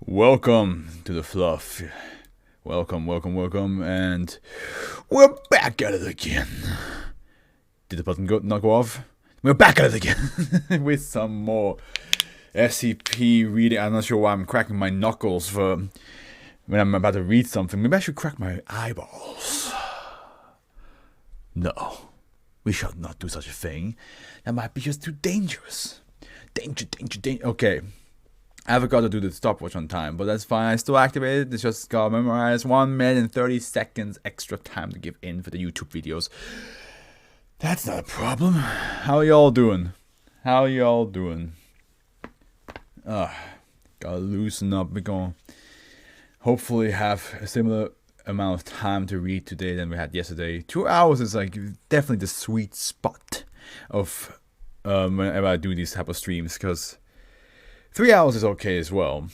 Welcome to the Fluff. Welcome, and we're back at it again. Did the button not go off? We're back at it again with some more SCP reading. I'm not sure why I'm cracking my knuckles for when I'm about to read something. Maybe I should crack my eyeballs. No, we shall not do such a thing. That might be just too dangerous. Danger. Okay. I forgot to do the stopwatch on time, but that's fine. I still activated. It's just got memorized 1 minute and 30 seconds extra time to give in for the YouTube videos. That's not a problem. How y'all doing? Gotta loosen up. We're gonna hopefully have a similar amount of time to read today than we had yesterday. 2 hours is like definitely the sweet spot of whenever I do these type of streams, because 3 hours is okay as well,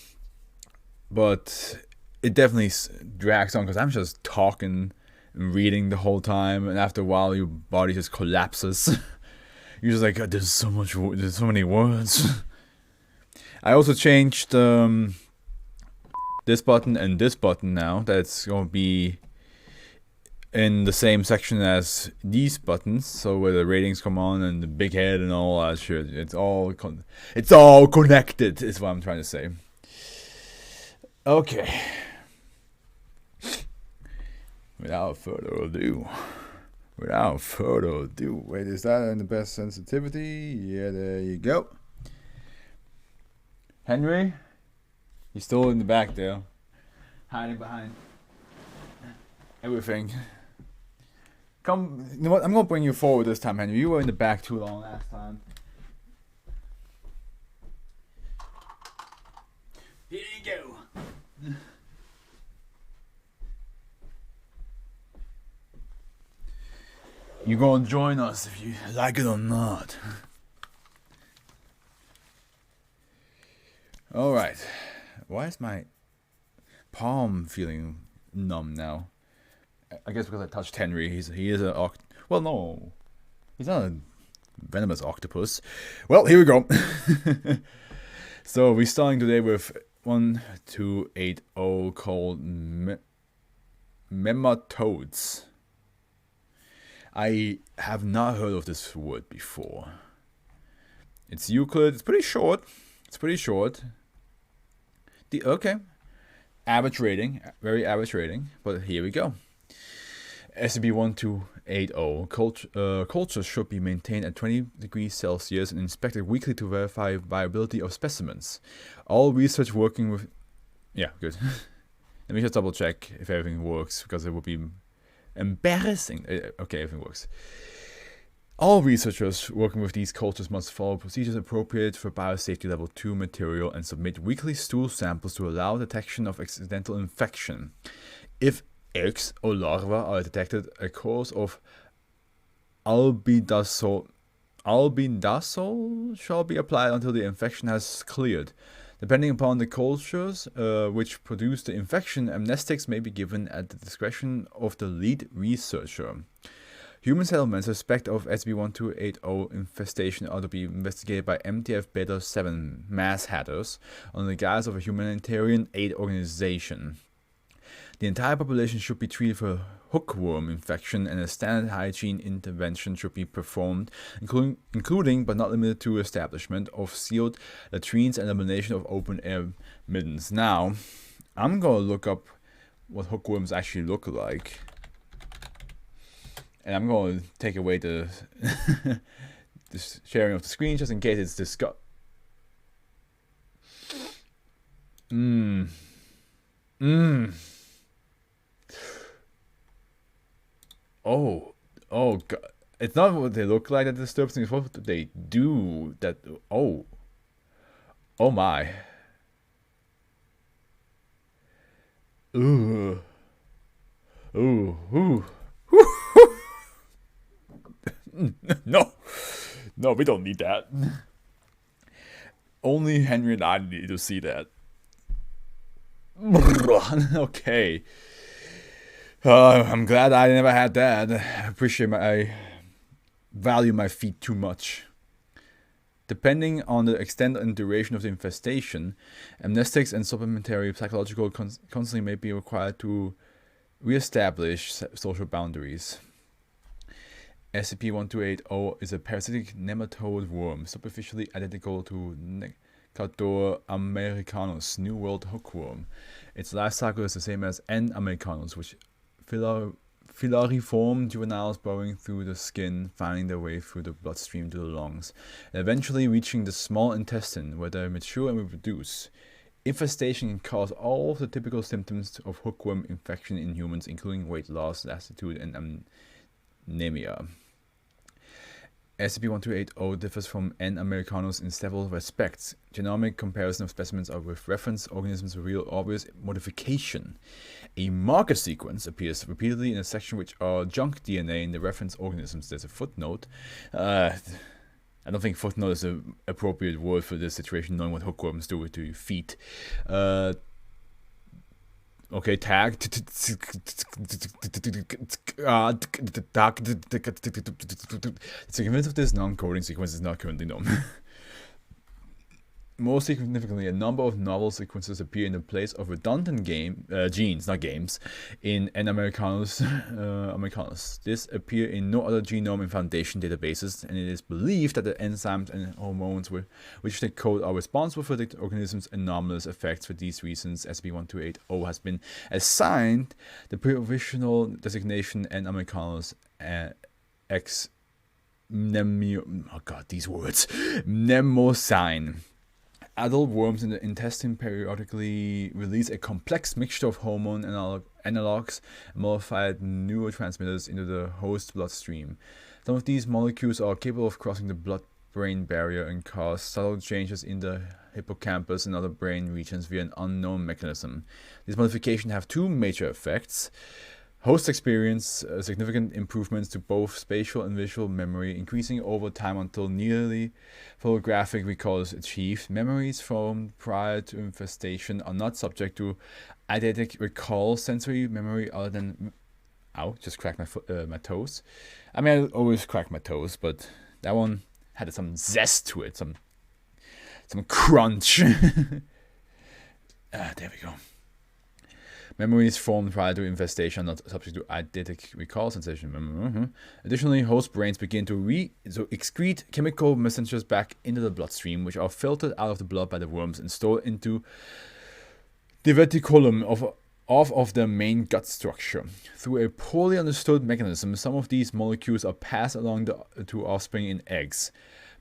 but it definitely drags on because I'm just talking and reading the whole time, and after a while your body just collapses. You're just like, there's so many words. I also changed this button and this button now. That's going to be in the same section as these buttons, so where the ratings come on and the big head and all that shit. It's all connected, is what I'm trying to say. Okay. Without further ado. Wait, is that in the best sensitivity? Yeah, there you go. Henry? He's still in the back there, hiding behind everything. Come, you know what? I'm gonna bring you forward this time, Henry. You were in the back too long last time. Here you go. You're gonna join us if you like it or not. Alright. Why is my palm feeling numb now? I guess because I touched Henry. He is a well, no, he's not a venomous octopus. Well, here we go. So we're starting today with 1280 called nematodes. I have not heard of this word before. It's Euclid. It's pretty short. Okay, average rating, very average rating. But here we go. SCP-1280 cultures should be maintained at 20 degrees Celsius and inspected weekly to verify viability of specimens. All research working with... Yeah, good. Let me just double check if everything works, because it would be embarrassing. Okay, everything works. All researchers working with these cultures must follow procedures appropriate for biosafety level 2 material and submit weekly stool samples to allow detection of accidental infection. If eggs or larvae are detected, a course of albendazole shall be applied until the infection has cleared. Depending upon the cultures which produce the infection, amnestics may be given at the discretion of the lead researcher. Human settlements suspect of SCP-1280 infestation are to be investigated by MTF Beta 7 Mass Hatters under the guise of a humanitarian aid organization. The entire population should be treated for hookworm infection, and a standard hygiene intervention should be performed, including but not limited to establishment of sealed latrines and elimination of open-air middens. Now, I'm going to look up what hookworms actually look like. And I'm going to take away the, the sharing of the screen just in case it's discussed. Oh God. It's not what they look like that disturbs me. It's what they do that. Oh my. Ooh. No, we don't need that. Only Henry and I need to see that. Okay. I'm glad I never had that. I value my feet too much. Depending on the extent and duration of the infestation, amnestics and supplementary psychological counseling may be required to re-establish social boundaries. SCP-1280 is a parasitic nematode worm, superficially identical to Necator americanus, New World hookworm. Its life cycle is the same as N. americanus, which filariform juveniles burrowing through the skin, finding their way through the bloodstream to the lungs, and eventually reaching the small intestine, where they mature and reproduce. Infestation can cause all of the typical symptoms of hookworm infection in humans, including weight loss, lassitude, and anemia. SCP-1280 differs from N. americanus in several respects. Genomic comparison of specimens are with reference organisms reveal obvious modification. A marker sequence appears repeatedly in a section which are junk DNA in the reference organisms. There's a footnote. I don't think footnote is an appropriate word for this situation, knowing what hookworms do to your feet. Okay, tag. The significance of this non-coding sequence is not currently known. Most significantly, a number of novel sequences appear in the place of redundant genes, not games, in N. americanus. This appear in no other genome in Foundation databases, and it is believed that the enzymes and hormones which they code are responsible for the organism's anomalous effects. For these reasons, SCP-1280 has been assigned the provisional designation N. americanus X mnemosine. Adult worms in the intestine periodically release a complex mixture of hormone analogs and modified neurotransmitters into the host bloodstream. Some of these molecules are capable of crossing the blood-brain barrier and cause subtle changes in the hippocampus and other brain regions via an unknown mechanism. These modifications have two major effects. Hosts experience significant improvements to both spatial and visual memory, increasing over time until nearly photographic recall is achieved. Memories formed prior to infestation are not subject to eidetic recall. Sensory memory other than... Ow, just cracked my toes. I mean, I always crack my toes, but that one had some zest to it, some crunch. There we go. Memories formed prior to infestation are not subject to eidetic recall sensation. Additionally, host brains begin to excrete chemical messengers back into the bloodstream, which are filtered out of the blood by the worms and stored into diverticulum of the main gut structure. Through a poorly understood mechanism, some of these molecules are passed along to offspring in eggs.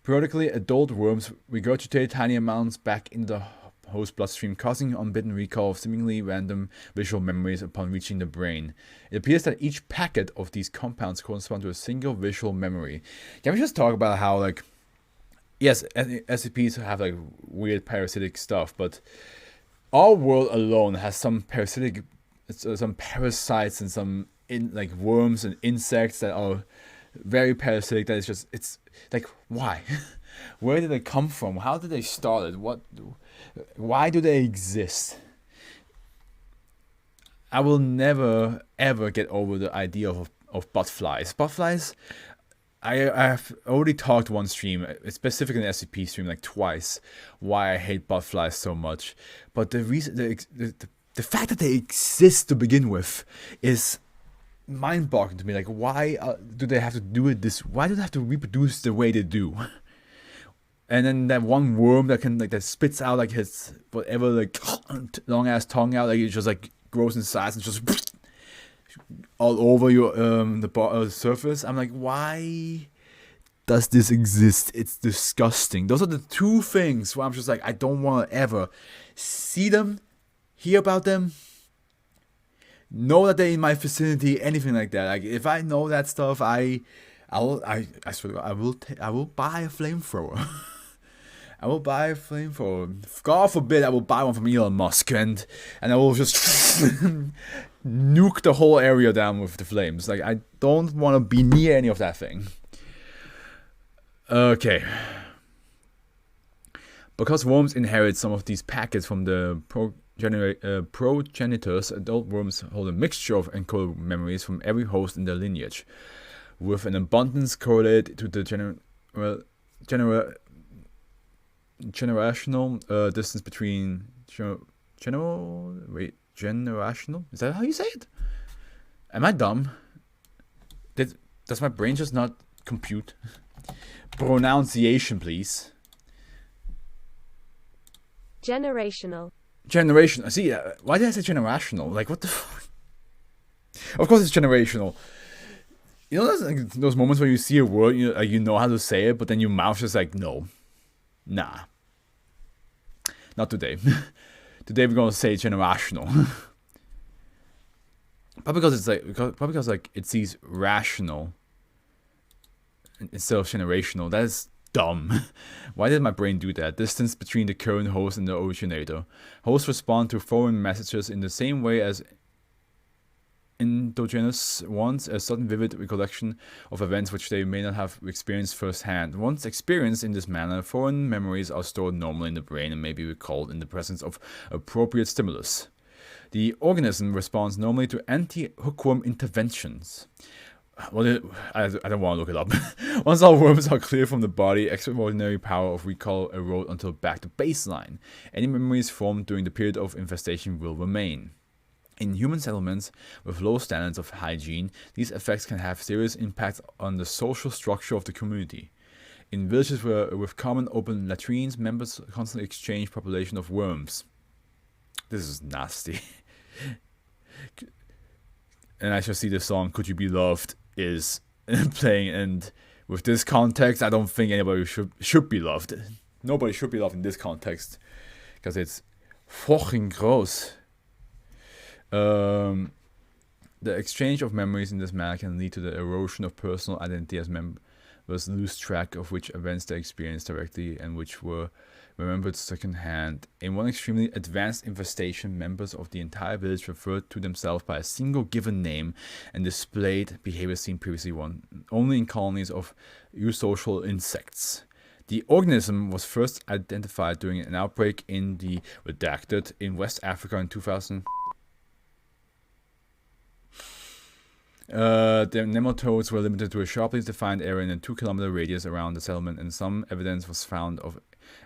Periodically, adult worms regurgitate tiny amounts back into the host bloodstream, causing unbidden recall of seemingly random visual memories upon reaching the brain. It appears that each packet of these compounds corresponds to a single visual memory. Can we just talk about how, like, yes, SCPs have like weird parasitic stuff, but our world alone has some parasites and some like worms and insects that are very parasitic. That is just, it's like, why? Where did they come from? How did they start it? Why do they exist? I will never ever get over the idea of buttflies. Buttflies, I've already talked one stream, specifically an SCP stream, like twice, why I hate buttflies so much. But the reason, the fact that they exist to begin with is mind-boggling to me. Like, why do they have to do it this? Why do they have to reproduce the way they do? And then that one worm that spits out like his whatever like long ass tongue out, like it just like grows in size and just all over your the surface. I'm like, why does this exist? It's disgusting. Those are the two things where I'm just like, I don't want to ever see them, hear about them, know that they're in my vicinity, anything like that. Like if I know that stuff, I swear I will buy a flamethrower. I will buy a flamethrower. God forbid I will buy one from Elon Musk and I will just nuke the whole area down with the flames. Like, I don't want to be near any of that thing. Okay. Because worms inherit some of these packets from the progenitors, adult worms hold a mixture of encoded memories from every host in their lineage, with an abundance correlated to the general generational distance between generational. Is that how you say it? Am I dumb? Does my brain just not compute? Pronunciation, please. Generational. Generational. See, why did I say generational? Like, what the fuck? Of course it's generational. You know those moments where you see a word, you know how to say it, but then your mouth just like, no. Nah. Not today. Today we're gonna say generational. Probably because it sees rational instead of generational. That is dumb. Why did my brain do that? Distance between the current host and the originator. Hosts respond to foreign messages in the same way as endogenous ones, a sudden vivid recollection of events which they may not have experienced firsthand. Once experienced in this manner, foreign memories are stored normally in the brain and may be recalled in the presence of appropriate stimulus. The organism responds normally to anti-hookworm interventions. Well, I don't want to look it up. Once all worms are cleared from the body, extraordinary power of recall erode until back to baseline. Any memories formed during the period of infestation will remain. In human settlements with low standards of hygiene, these effects can have serious impacts on the social structure of the community. In villages with common open latrines, members constantly exchange population of worms. This is nasty. And I shall see the song "Could You Be Loved" is playing, and with this context, I don't think anybody should be loved. Nobody should be loved in this context, because it's fucking gross. The exchange of memories in this manner can lead to the erosion of personal identity as members lose track of which events they experienced directly and which were remembered secondhand. In one extremely advanced infestation, members of the entire village referred to themselves by a single given name and displayed behavior seen previously only in colonies of eusocial insects. The organism was first identified during an outbreak in the redacted in West Africa in 2000. The nematodes were limited to a sharply defined area in a 2-kilometer radius around the settlement, and some evidence was found of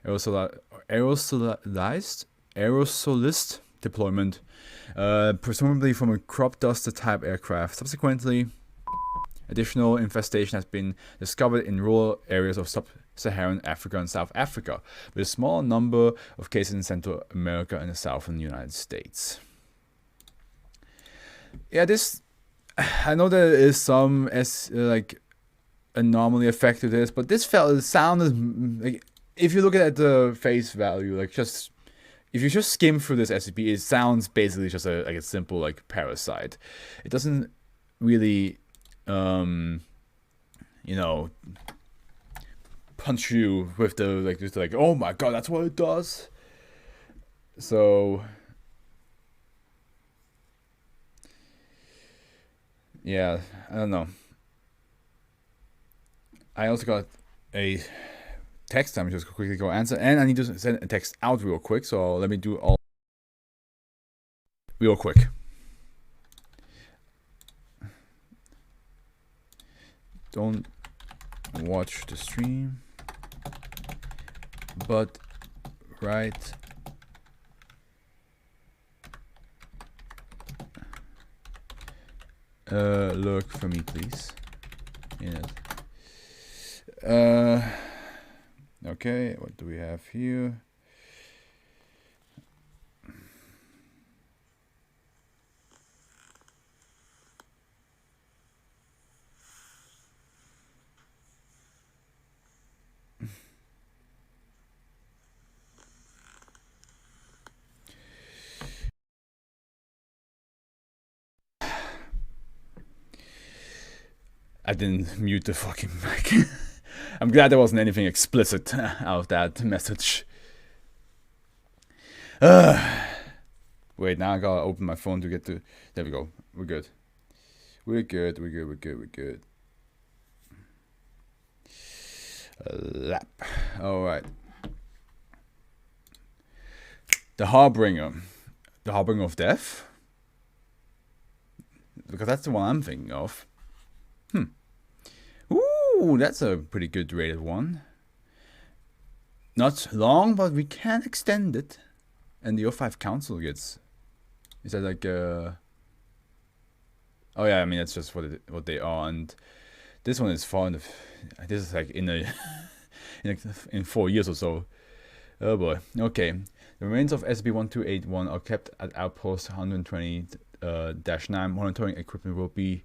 aerosolist deployment, presumably from a crop duster type aircraft. Subsequently, additional infestation has been discovered in rural areas of sub-Saharan Africa and South Africa, with a small number of cases in Central America and the southern United States. Yeah, I know there is some anomaly effect to this, but this sounded like, if you look at the face value, like if you just skim through this SCP, it sounds basically just a simple parasite. It doesn't really punch you with the oh my god, that's what it does. So yeah, I don't know. I also got a text. I'm just quickly go answer, and I need to send a text out real quick. So let me do all real quick. Don't watch the stream, but write look for me, please. In it. Okay, what do we have here? I didn't mute the fucking mic. I'm glad there wasn't anything explicit out of that message. Wait, now I gotta open my phone to get to... There we go. We're good. We're good. Lap. Alright. The Harbinger. The Harbinger of Death? Because that's the one I'm thinking of. Ooh, that's a pretty good rated one. not long, but we can extend it. And the O5 Council gets... Is that like... Oh yeah, I mean, that's just what they are. And this one is far in the... This is like in a... in 4 years or so. Oh boy. Okay. The remains of SB1281 are kept at Outpost 120-9. Monitoring equipment will be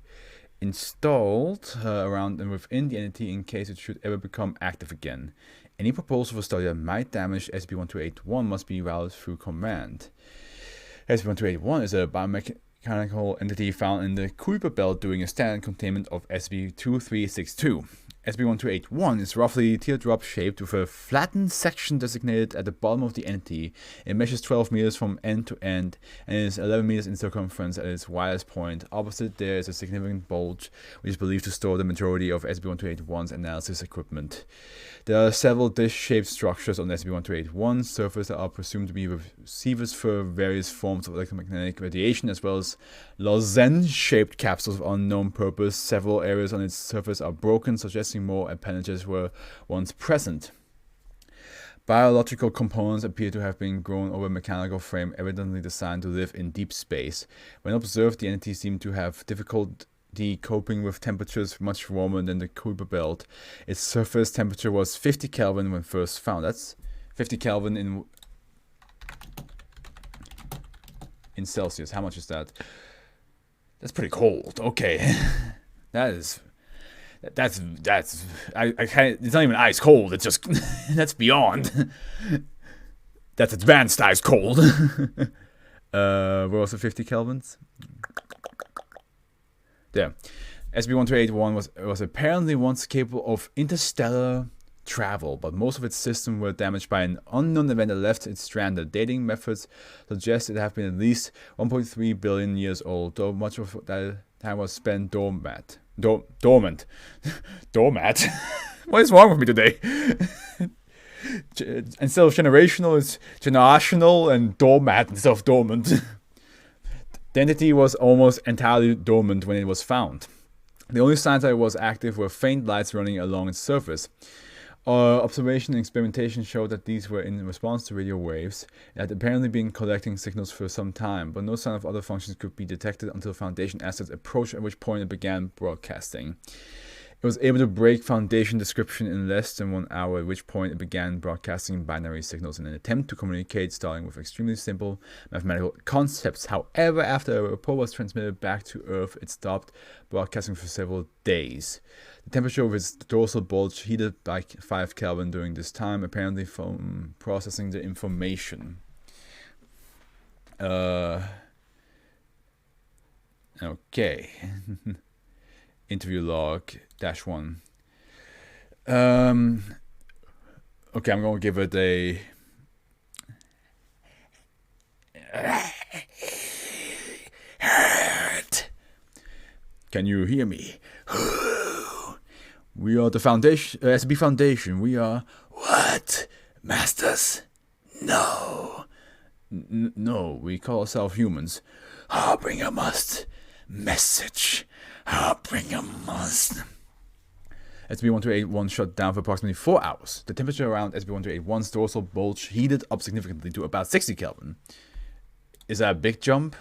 installed around and within the entity in case it should ever become active again. Any proposal for study that might damage SB1281 must be routed through command. SB1281 is a biomechanical entity found in the Kuiper belt doing a standard containment of SB2362. SB1281 is roughly teardrop shaped with a flattened section designated at the bottom of the entity. It measures 12 meters from end to end and is 11 meters in circumference at its widest point. Opposite there is a significant bulge which is believed to store the majority of SB1281's analysis equipment. There are several dish-shaped structures on the SB1281 surface that are presumed to be receivers for various forms of electromagnetic radiation, as well as lozenge-shaped capsules of unknown purpose. Several areas on its surface are broken, suggesting more appendages were once present. Biological components appear to have been grown over a mechanical frame, evidently designed to live in deep space. When observed, the entity seemed to have difficulty coping with temperatures much warmer than the Kuiper belt. Its surface temperature was 50 Kelvin when first found. That's 50 Kelvin in Celsius. How much is that? That's pretty cold. Okay. That's I can't, it's not even ice cold. It's just that's beyond. That's advanced ice cold. We're also 50 kelvins. There. SB1281 was apparently once capable of interstellar travel, but most of its systems were damaged by an unknown event that left it stranded. Dating methods suggest it have been at least 1.3 billion years old, though much of that time was spent dormant. Dormant. What is wrong with me today? Instead of generational, it's generational, and dormant instead of dormant. The entity was almost entirely dormant when it was found. The only signs that it was active were faint lights running along its surface. Observation and experimentation showed that these were in response to radio waves. It had apparently been collecting signals for some time, but no sign of other functions could be detected until Foundation assets approached, at which point it began broadcasting. It was able to break Foundation description in less than 1 hour, at which point it began broadcasting binary signals in an attempt to communicate, starting with extremely simple mathematical concepts. However, after a report was transmitted back to Earth, it stopped broadcasting for several days. The temperature of its dorsal bulge heated by 5 Kelvin during this time, apparently from processing the information. Okay. Interview log -1. Okay, I'm gonna give it a. Can you hear me? We are the Foundation, SB Foundation. We are what, masters? No, no. We call ourselves humans. Harbinger must message. Harbinger must. SB1281 shut down for approximately 4 hours. The temperature around SB1281's dorsal bulge heated up significantly to about 60 Kelvin. Is that a big jump?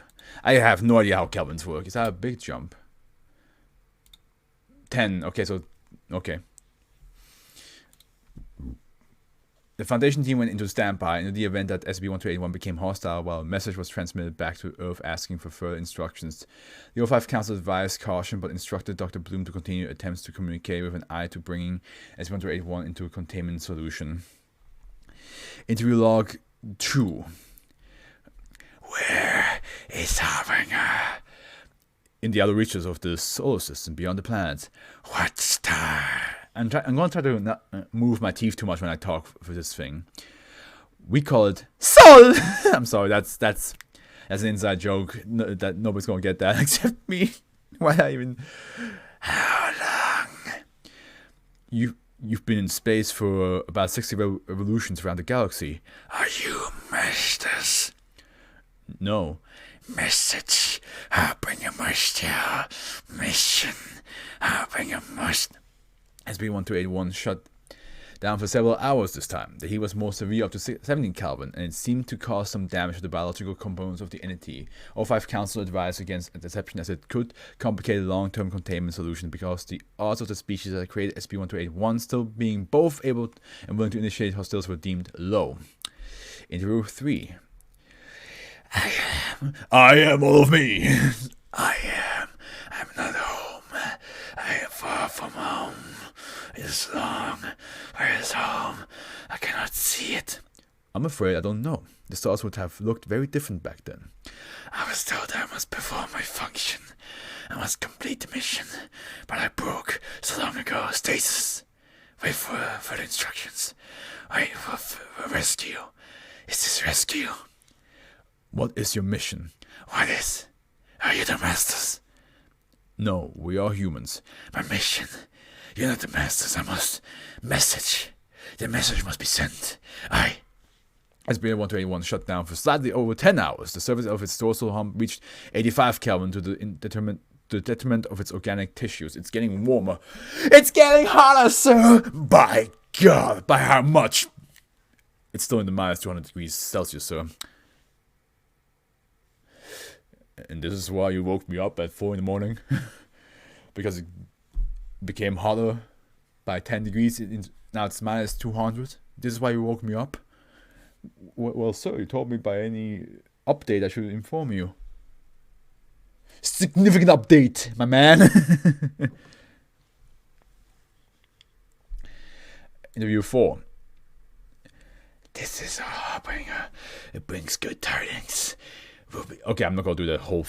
I have no idea how Kelvins work. Is that a big jump? 10. Okay, so okay. The Foundation team went into standby in the event that SB1281 became hostile, while a message was transmitted back to Earth asking for further instructions. The O5 Council advised caution, but instructed Dr. Bloom to continue attempts to communicate with an eye to bringing SB1281 into a containment solution. Interview log 2. Where is Harbinger? In the outer reaches of the solar system, beyond the planets. What star? I'm going to try to not move my teeth too much when I talk for this thing. We call it Sol. I'm sorry, that's an inside joke that nobody's going to get that except me. Why I even? How long? You've been in space for about 60 revolutions around the galaxy. Are you masters? No. Message. Harbinger must. Mission. Harbinger must. SB1281 shut down for several hours this time. The heat was more severe up to 17 Kelvin, and it seemed to cause some damage to the biological components of the entity. O5 Council advised against deception as it could complicate a long-term containment solution because the odds of the species that created SB1281 still being both able and willing to initiate hostilities were deemed low. Interview 3. I am all of me. I'm not home. I am far from home. It is long. Where is home? I cannot see it. I'm afraid I don't know. The stars would have looked very different back then. I was told I must perform my function. I must complete the mission. But I broke so long ago. Stasis. Wait for further instructions. Wait for rescue. Is this rescue? What is your mission? What is? Are you the masters? No, we are humans. My mission. You're not the masters. I must message. The message must be sent. SB1281 shut down for slightly over 10 hours. The surface of its dorsal hump reached 85 Kelvin to the detriment of its organic tissues. It's getting warmer. It's getting hotter, sir! By God! By how much? It's still in the minus 200 degrees Celsius, sir. And this is why you woke me up at 4 in the morning? Because it became hotter by 10 degrees. Now it's minus 200. This is why you woke me up? Well, sir, you told me by any update I should inform you. Significant update, my man. Interview 4. This is a harbinger. It brings good tidings. Okay, I'm not gonna do the whole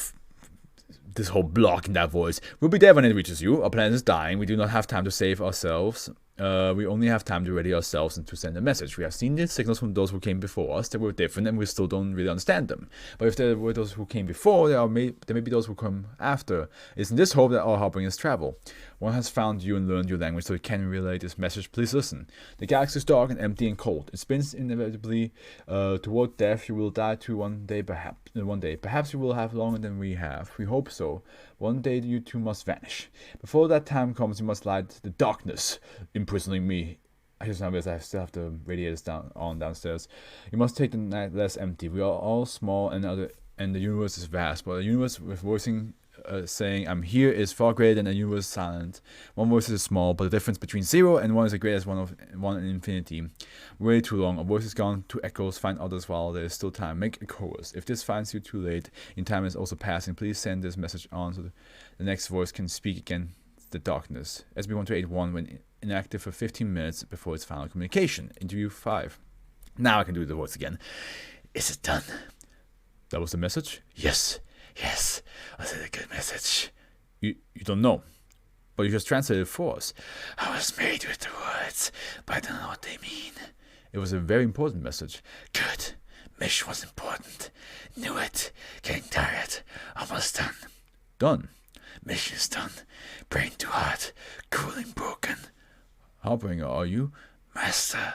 this whole block in that voice. We'll be there when it reaches you. Our planet is dying. We do not have time to save ourselves. We only have time to ready ourselves and to send a message. We have seen the signals from those who came before us. They were different and we still don't really understand them. But if there were those who came before, there may be those who come after. It's in this hope that our harbingers travel. One has found you and learned your language so it can relay this message. Please listen. The galaxy is dark and empty and cold. It spins inevitably toward death. You will die too one day. Perhaps you will have longer than we have. We hope so. One day you too must vanish. Before that time comes, you must light the darkness, imprisoning me. I just noticed I still have the radiators downstairs. You must take the night less empty. We are all small and the universe is vast. But a universe with voicing saying I'm here is far greater than a universe silent. One voice is small, but the difference between 0 and 1 is the greatest one in infinity. Way too long. A voice is gone to echoes. Find others while there is still time. Make a chorus. If this finds you too late, in time is also passing. Please send this message on so the next voice can speak again. The darkness. SB1281 went inactive for 15 minutes before its final communication. Interview 5. Now I can do the voice again. Is it done? That was the message? Yes. Was it a good message? You don't know. But you just translated it for us. I was made with the words, but I don't know what they mean. It was a very important message. Good. Mission was important. Knew it. Getting tired. Almost done. Done. Mission's done. Brain too hot. Cooling broken. Harbinger, are you? Master.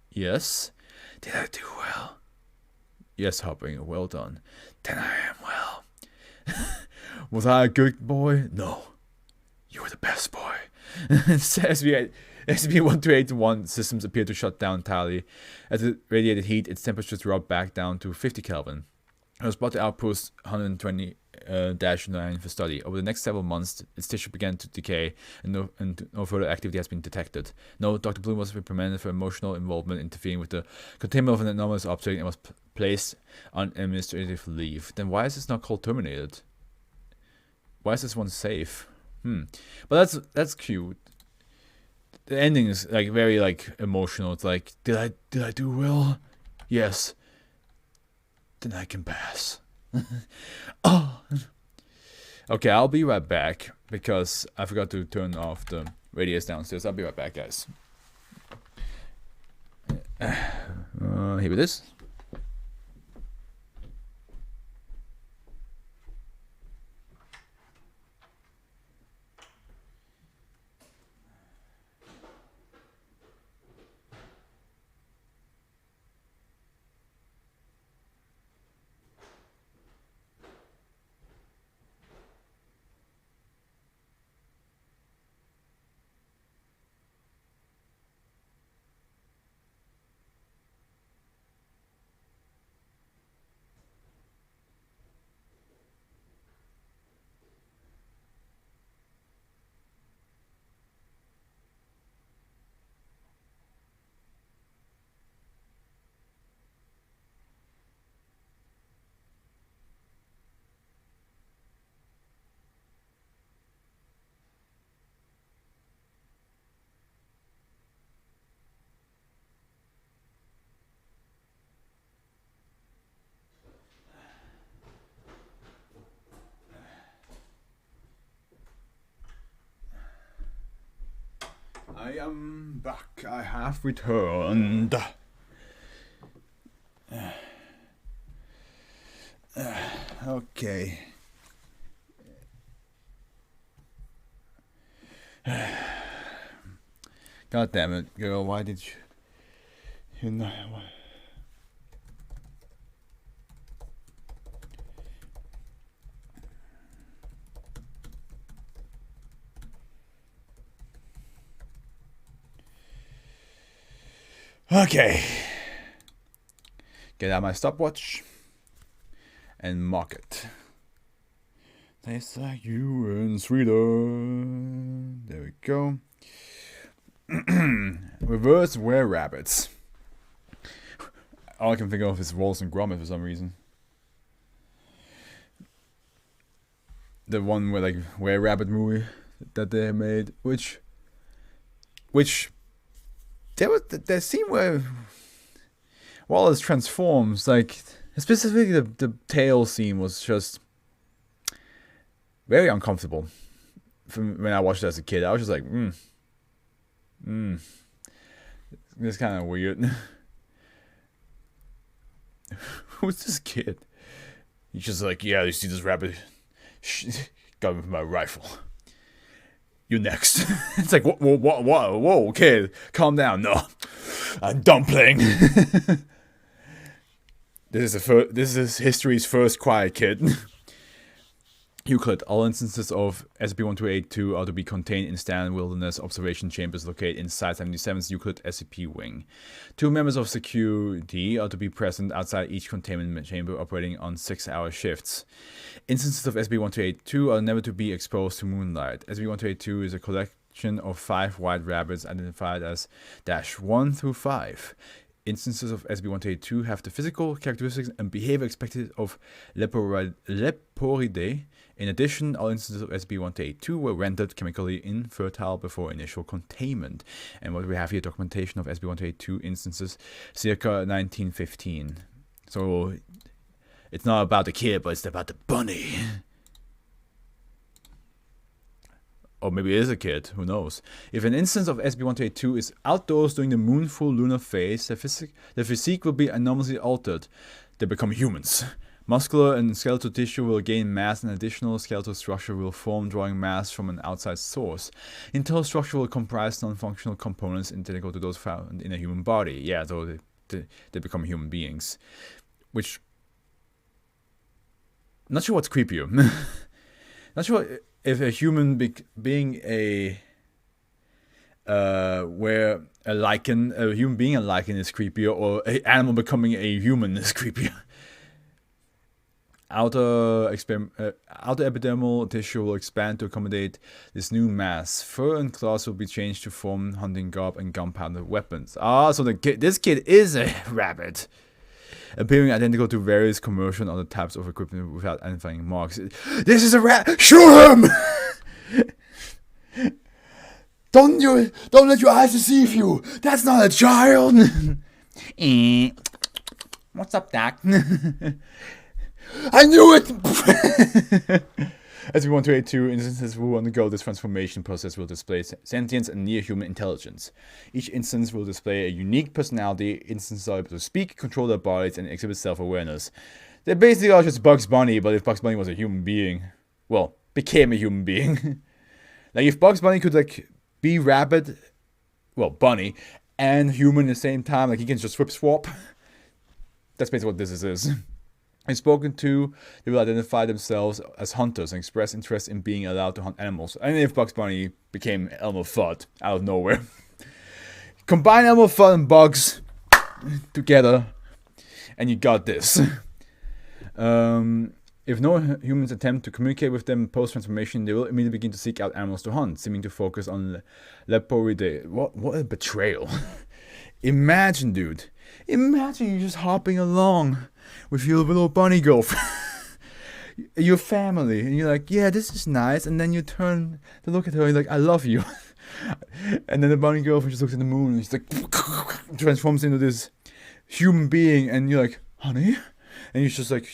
Yes? Did I do well? Yes, Harbinger, well done. Then I am well. Was I a good boy? No. You were the best boy. SB1281 systems appear to shut down entirely. As it radiated heat, its temperature dropped back down to 50 Kelvin. It was brought to Outpost 120-9 for study. Over the next several months, its tissue began to decay, and no further activity has been detected. No, Dr. Bloom was reprimanded for emotional involvement interfering with the containment of an anomalous object and was placed on administrative leave. Then why is this not called terminated? Why is this one safe? But that's cute. The ending is like very emotional. It's like, did I do well? Yes. Then I can pass. Oh. Okay, I'll be right back because I forgot to turn off the radios downstairs. I'll be right back, guys. Here it is. I am back. I have returned. Okay. God damn it, girl. Why did you know? Okay. Get out my stopwatch and mark it. Tastes like you and sweeter. There we go. Reverse were rabbits. All I can think of is Wallace and Gromit for some reason. The one where like Were Rabbit movie that they made, which there was the scene where Wallace transforms, like specifically the tail scene was just very uncomfortable. From when I watched it as a kid, I was just like, this is kind of weird. Who's this kid? He's just like, yeah, you see this rabbit? Got him with my rifle. You next. It's like, whoa, kid, calm down. No, I'm done playing. This is history's first quiet kid. Euclid. All instances of SCP-1282 are to be contained in stand wilderness observation chambers located in Site 77's Euclid SCP wing. 2 members of security are to be present outside each containment chamber operating on 6-hour shifts. Instances of SCP-1282 are never to be exposed to moonlight. SCP-1282 is a collection of 5 white rabbits identified as -1 through 5. Instances of SCP-1282 have the physical characteristics and behavior expected of Leporidae. In addition, all instances of SCP-1282 were rendered chemically infertile before initial containment. And what we have here, documentation of SCP-1282 instances circa 1915. So, it's not about the kid, but it's about the bunny. Or maybe it is a kid, who knows. If an instance of SCP-1282 is outdoors during the moonful lunar phase, the physique will be enormously altered. They become humans. Muscular and skeletal tissue will gain mass and additional skeletal structure will form, drawing mass from an outside source. Internal structure will comprise non-functional components identical to those found in a human body. Yeah, so they become human beings. Which... Not sure what's creepier. Not sure if a human being a human being a lichen is creepier, or an animal becoming a human is creepier. Outer epidermal tissue will expand to accommodate this new mass. Fur and claws will be changed to form hunting garb and gunpowder weapons. Ah, so this kid is a rabbit. Appearing identical to various commercial and other types of equipment without identifying marks. This is a rat. Shoot him! Don't let your eyes deceive you. That's not a child. What's up, Doc? I knew it! SCP-1282 instances who undergo this transformation process will display sentience and near-human intelligence. Each instance will display a unique personality. Instances are able to speak, control their bodies, and exhibit self-awareness. They basically are just Bugs Bunny, but if Bugs Bunny was a human being. Well, became a human being. Like, if Bugs Bunny could, like, be rabbit, well, bunny, and human at the same time, like, he can just swap. That's basically what this is. When spoken to, they will identify themselves as hunters and express interest in being allowed to hunt animals. And if Bugs Bunny became Elmer Fudd out of nowhere. Combine Elmer Fudd and Bugs together, and you got this. If no humans attempt to communicate with them post-transformation, they will immediately begin to seek out animals to hunt, seeming to focus on Leporidae. What a betrayal. Imagine, dude. Imagine you just hopping along with your little bunny girlfriend, your family, and you're like, yeah, this is nice, and then you turn to look at her and you're like, I love you. And then the bunny girlfriend just looks at the moon and she's like, transforms into this human being, and you're like, honey? And she's like,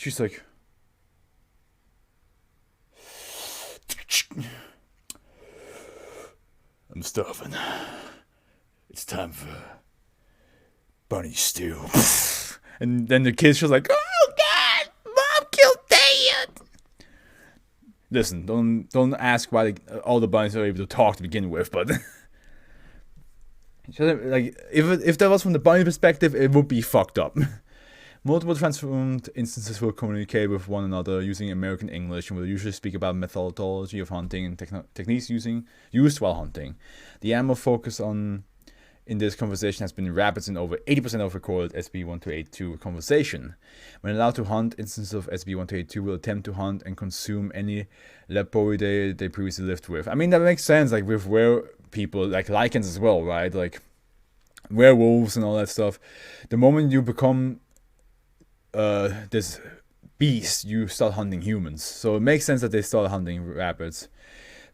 I'm starving. it's time for bunny stew. And then the kid's just like, oh God, Mom killed Dad. Listen, don't ask why all the bunnies are able to talk to begin with, but like if that was from the bunny perspective, it would be fucked up. Multiple transformed instances will communicate with one another using American English and will usually speak about methodology of hunting and techniques used while hunting. The animal focus on in this conversation has been rabbits in over 80% of recorded SB1282 conversation. When allowed to hunt, instances of SB1282 will attempt to hunt and consume any leporidae they previously lived with. I mean, that makes sense, like with were people, like lichens as well, right? Like werewolves and all that stuff. The moment you become this beast, you start hunting humans. So it makes sense that they start hunting rabbits.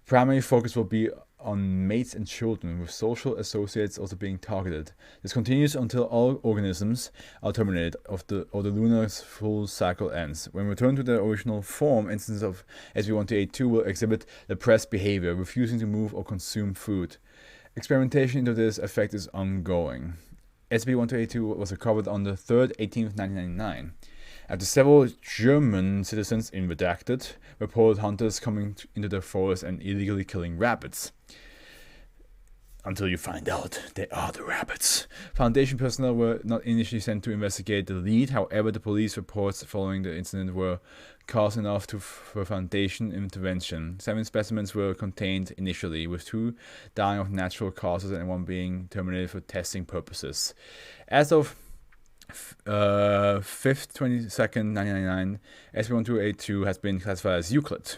Primary focus will be on mates and children, with social associates also being targeted. This continues until all organisms are terminated or the lunar full cycle ends. When returned to their original form, instances of SB1282 will exhibit depressed behavior, refusing to move or consume food. Experimentation into this effect is ongoing. SB1282 was recovered on the 3rd, 18th, 1999. After several German citizens in redacted reported hunters coming into their forest and illegally killing rabbits. Until you find out they are the rabbits. Foundation personnel were not initially sent to investigate the lead. However, the police reports following the incident were cause enough for Foundation intervention. 7 specimens were contained initially, with 2 dying of natural causes and 1 being terminated for testing purposes. As of 5th, 22nd, 1999, SB1282 has been classified as Euclid.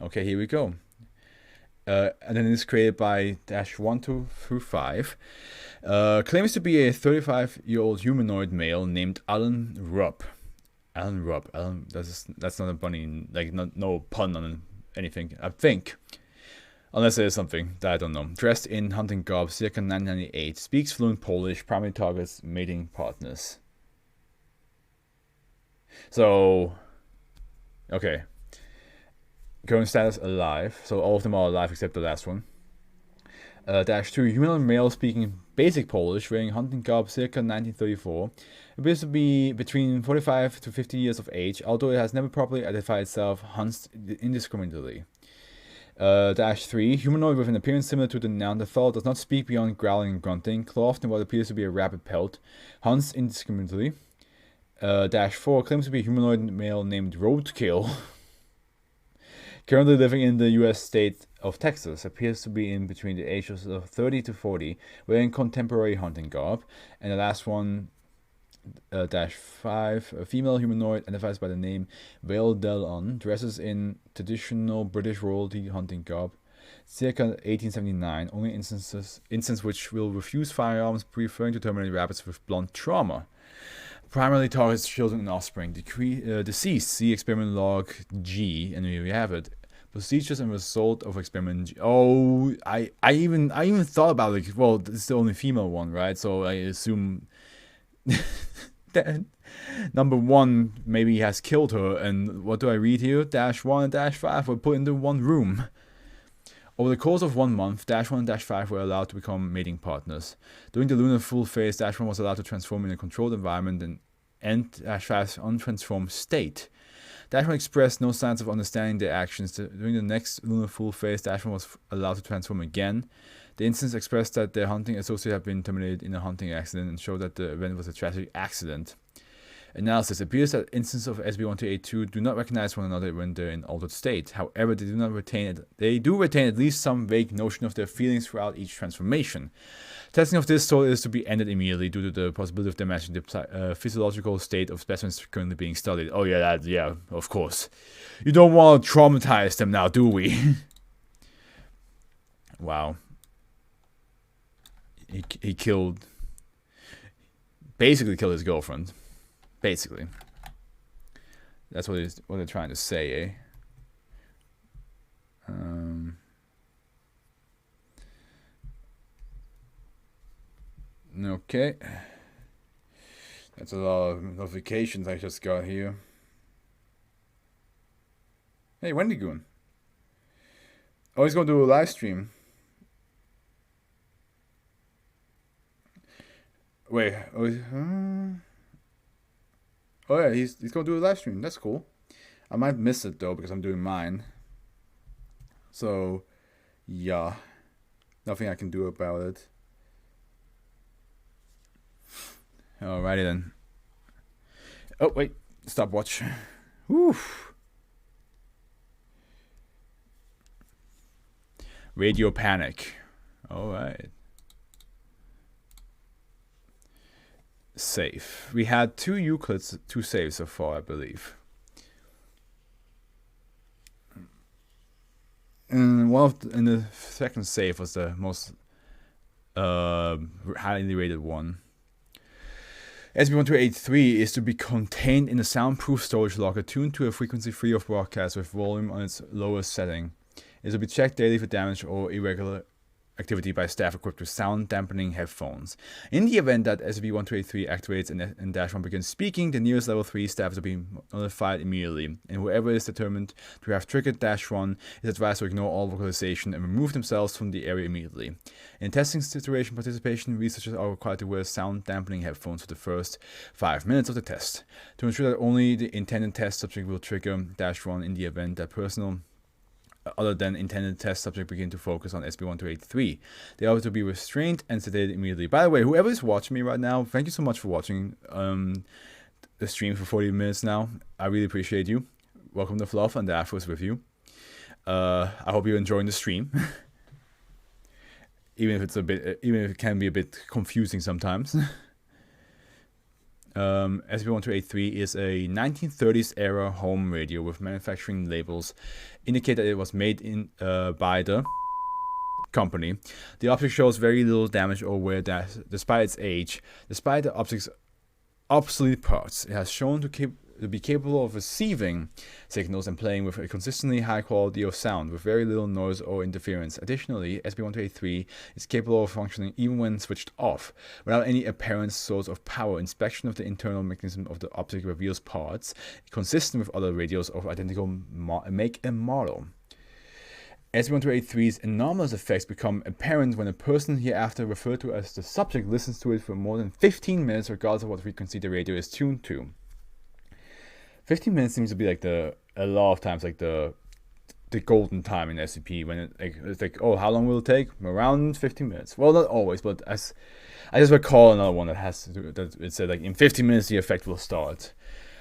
Okay, here we go. And then it's created by -1 through 5. Claims to be a 35-year-old humanoid male named Alan Rupp. Alan Rupp. That's not a bunny, like no pun on anything, I think. Unless there's something that I don't know. Dressed in hunting garb, circa 1998. Speaks fluent Polish. Primary targets mating partners. So, okay. Current status alive. So all of them are alive except the last one. -2. Humanoid male speaking basic Polish, wearing hunting garb circa 1934. Appears to be between 45 to 50 years of age, although it has never properly identified itself, hunts indiscriminately. -3. Humanoid with an appearance similar to the Neanderthal, does not speak beyond growling and grunting, clothed in what appears to be a rabbit pelt, hunts indiscriminately. -4. Claims to be a humanoid male named Roadkill. Currently living in the US state of Texas, appears to be in between the ages of 30 to 40, wearing contemporary hunting garb. And the last one, -5, a female humanoid identifies by the name Vale Delon, dresses in traditional British royalty hunting garb, circa 1879, only instance which will refuse firearms, preferring to terminate rabbits with blunt trauma. Primarily targets children and offspring. Deceased. See experiment log G, and here we have it. Procedures and result of experiment G. Oh, I even thought about it. Well, this is the only female one, right? So I assume that number 1 maybe has killed her. And what do I read here? -1 and -5 were put into one room. Over the course of 1 month, -1 and -5 were allowed to become mating partners. During the lunar full phase, -1 was allowed to transform in a controlled environment and -5's untransformed state. -1 expressed no signs of understanding their actions. During the next lunar full phase, -1 was allowed to transform again. The instance expressed that their hunting associate had been terminated in a hunting accident and showed that the event was a tragic accident. Analysis appears that instances of SB1282 do not recognize one another when they're in altered state. However, they do retain at least some vague notion of their feelings throughout each transformation. Testing of this sort is to be ended immediately due to the possibility of damaging the physiological state of specimens currently being studied. Oh yeah, of course. You don't want to traumatize them now, do we? Wow. He basically killed his girlfriend. Basically. That's what they're trying to say, eh? Okay. That's a lot of notifications I just got here. Hey, Wendigoon. Oh, he's going to do a live stream. Wait. Oh yeah, he's gonna do a live stream. That's cool. I might miss it though because I'm doing mine. So, yeah, nothing I can do about it. Alrighty then. Oh wait, stopwatch. Whew. Radio panic. Alright. Save. We had 2 Euclids, 2 saves so far, I believe. And the second save was the most highly rated one. SB1283 is to be contained in a soundproof storage locker tuned to a frequency free of broadcast with volume on its lowest setting. It is to be checked daily for damage or irregular activity by staff equipped with sound dampening headphones. In the event that SB1283 activates and Dash 1 begins speaking, the nearest level 3 staff is to be notified immediately, and whoever is determined to have triggered Dash 1 is advised to ignore all vocalization and remove themselves from the area immediately. In testing situation participation, researchers are required to wear sound dampening headphones for the first 5 minutes of the test, to ensure that only the intended test subject will trigger Dash 1 in the event that personnel other than intended test subject begin to focus on SB1283. They are to be restrained and sedated immediately. By the way, whoever is watching me right now, thank you so much for watching the stream for 40 minutes now. I really appreciate you. Welcome to Fluff, and the Afro is with you. I hope you're enjoying the stream. even if it can be a bit confusing sometimes. SB1283 is a 1930s era home radio with manufacturing labels indicate that it was made by the company. The object shows very little damage or wear despite its age. Despite the object's obsolete parts, it has shown to be capable of receiving signals and playing with a consistently high quality of sound with very little noise or interference. Additionally, SB1283 is capable of functioning even when switched off, without any apparent source of power. Inspection of the internal mechanism of the object reveals parts consistent with other radios of identical make and model. SB1283's anomalous effects become apparent when a person hereafter referred to as the subject listens to it for more than 15 minutes regardless of what frequency the radio is tuned to. 15 minutes seems to be like a lot of times like the golden time in SCP when it's like, oh, how long will it take? Around 15 minutes. Well, not always, but as I just recall another one that it said like in 15 minutes the effect will start.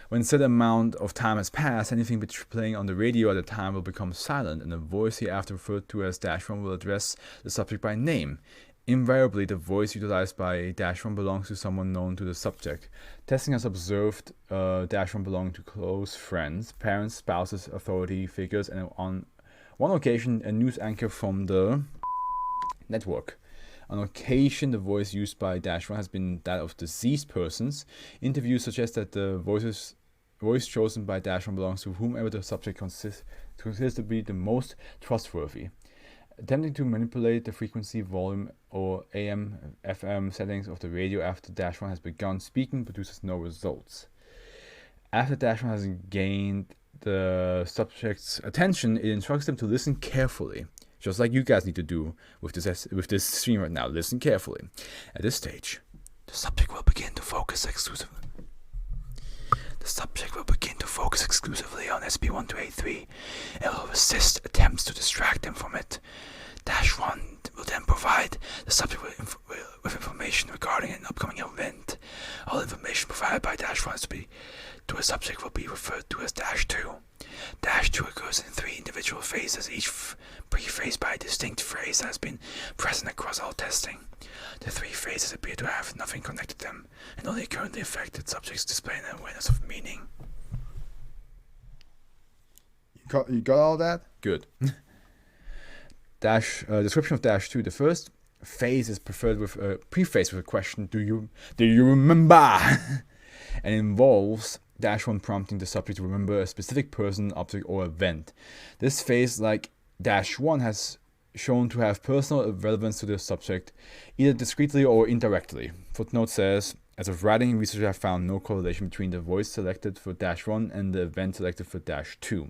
When said amount of time has passed, anything playing on the radio at the time will become silent, and the voice hereafter referred to as Dash 1 will address the subject by name. Invariably, the voice utilized by Dash 1 belongs to someone known to the subject. Testing has observed Dash 1 belong to close friends, parents, spouses, authority figures, and on one occasion, a news anchor from the network. On occasion, the voice used by Dash 1 has been that of deceased persons. Interviews suggest that the voice chosen by Dash 1 belongs to whomever the subject considers to be the most trustworthy. Attempting to manipulate the frequency, volume, or AM, FM settings of the radio after Dash 1 has begun speaking produces no results. After Dash 1 has gained the subject's attention, it instructs them to listen carefully, just like you guys need to do with this stream right now. Listen carefully. At this stage, the subject will begin to focus exclusively. The subject will begin to focus exclusively on SB1283 and will resist attempts to distract them from it. Dash 1 will then provide the subject with information regarding an upcoming event. All information provided by Dash 1 to a subject will be referred to as Dash 2. Dash 2 occurs in 3 individual phases, each prefaced by a distinct phrase that has been present across all testing. The 3 phases appear to have nothing connected them, and only currently affected subjects display an awareness of meaning. You got all that? Good. Description of Dash 2. The first phase is preferred with a preface with a question, do you remember? And involves Dash 1 prompting the subject to remember a specific person, object, or event. This phase, like Dash 1, has shown to have personal relevance to the subject, either discreetly or indirectly. Footnote says, as of writing, researchers have found no correlation between the voice selected for Dash 1 and the event selected for Dash 2.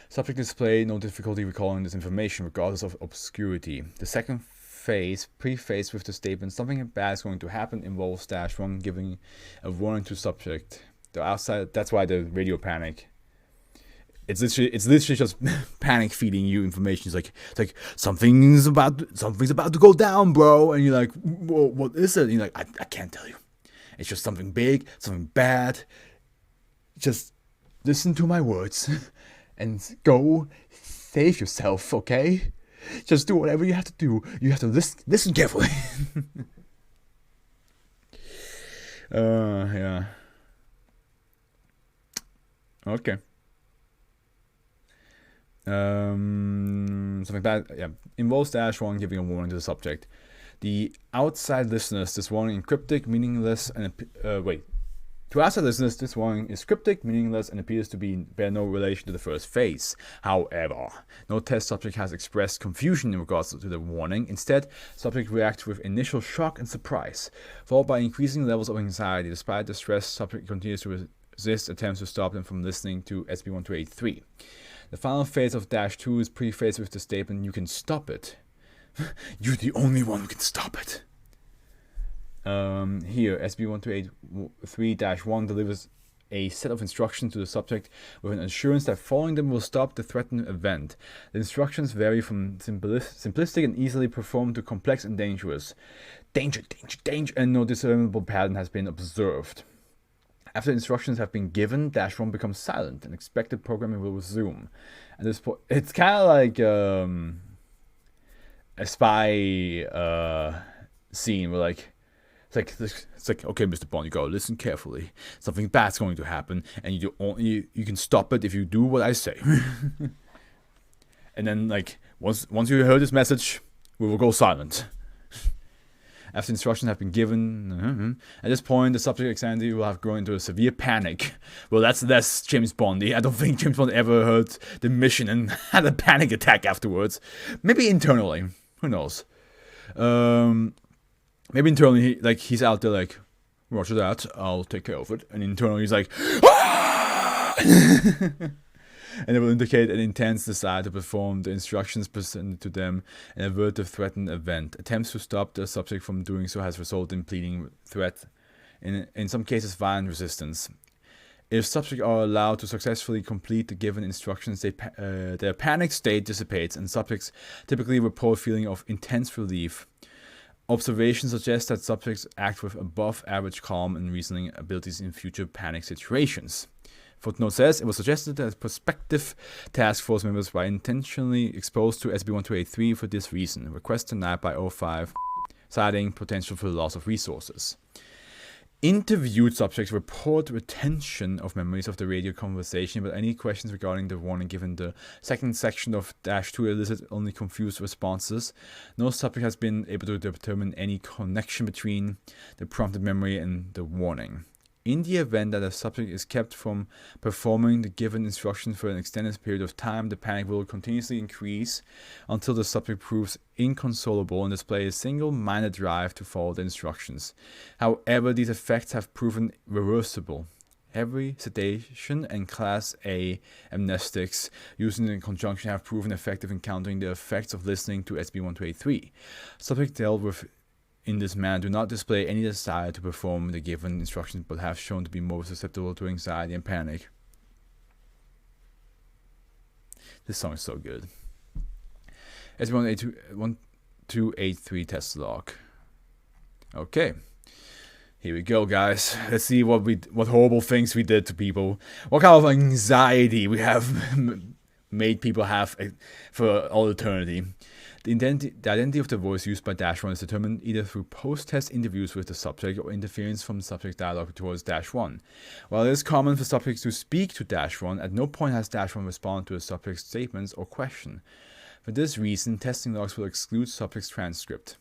Subject display no difficulty recalling this information regardless of obscurity. The second phase, prefaced with the statement something bad is going to happen, involves -1 giving a warning to subject. The outside, that's why the radio panic. It's literally just panic feeding you information. It's like something's about to go down, bro, and you're like, whoa, what is it? And you're like, I can't tell you. It's just something big, something bad. Just listen to my words and go save yourself, okay? Just do whatever you have to do. You have to listen carefully. Yeah. Okay. Something bad, yeah, involves -1 giving a warning to the subject. The outside listeners, this warning is cryptic, meaningless, and to outside listeners, this warning is cryptic, meaningless, and appears to bear no relation to the first phase. However, no test subject has expressed confusion in regards to the warning. Instead, subject reacts with initial shock and surprise, followed by increasing levels of anxiety. Despite the stress, subject continues to resist attempts to stop them from listening to SB1283. The final phase of -2 is prefaced with the statement, you can stop it. You're the only one who can stop it. Here, SB1283-1 delivers a set of instructions to the subject with an assurance that following them will stop the threatened event. The instructions vary from simplistic and easily performed to complex and dangerous. Danger, and no discernible pattern has been observed. After instructions have been given, -1 becomes silent and expected programming will resume. At this point, it's kind of like a spy scene where it's like, okay, Mr. Bond, you gotta listen carefully. Something bad's going to happen, and you can stop it if you do what I say. And then, like, once you heard this message, we will go silent. After instructions have been given, at this point, the subject anxiety will have grown into a severe panic. Well, that's James Bondy. I don't think James Bond ever heard the mission and had a panic attack afterwards. Maybe internally. Who knows? Maybe internally, he's out there like, roger that, I'll take care of it. And internally, he's like, ah! And it will indicate an intense desire to perform the instructions presented to them and avert the threatened event. Attempts to stop the subject from doing so has resulted in pleading threat, in some cases violent resistance. If subjects are allowed to successfully complete the given instructions, their panic state dissipates, and subjects typically report a feeling of intense relief. Observations suggest that subjects act with above-average calm and reasoning abilities in future panic situations. Footnote says, it was suggested that prospective task force members were intentionally exposed to SB1283 for this reason. Request denied by 05, citing potential for loss of resources. Interviewed subjects report retention of memories of the radio conversation, but any questions regarding the warning given the second section of -2 elicit only confused responses. No subject has been able to determine any connection between the prompted memory and the warning. In the event that a subject is kept from performing the given instructions for an extended period of time, the panic will continuously increase until the subject proves inconsolable and displays a single-minded drive to follow the instructions. However, these effects have proven reversible. Heavy sedation and Class A amnestics used in conjunction have proven effective in countering the effects of listening to SB1283. Subjects dealt with in this manner do not display any desire to perform the given instructions but have shown to be more susceptible to anxiety and panic. This song is so good. SB1283 test log. Okay. Here we go, guys. Let's see what horrible things we did to people. What kind of anxiety we have made people have for all eternity. The identity of the voice used by -1 is determined either through post-test interviews with the subject or interference from the subject's dialogue towards -1. While it is common for subjects to speak to -1, at no point has -1 responded to a subject's statements or question. For this reason, testing logs will exclude subject's transcript.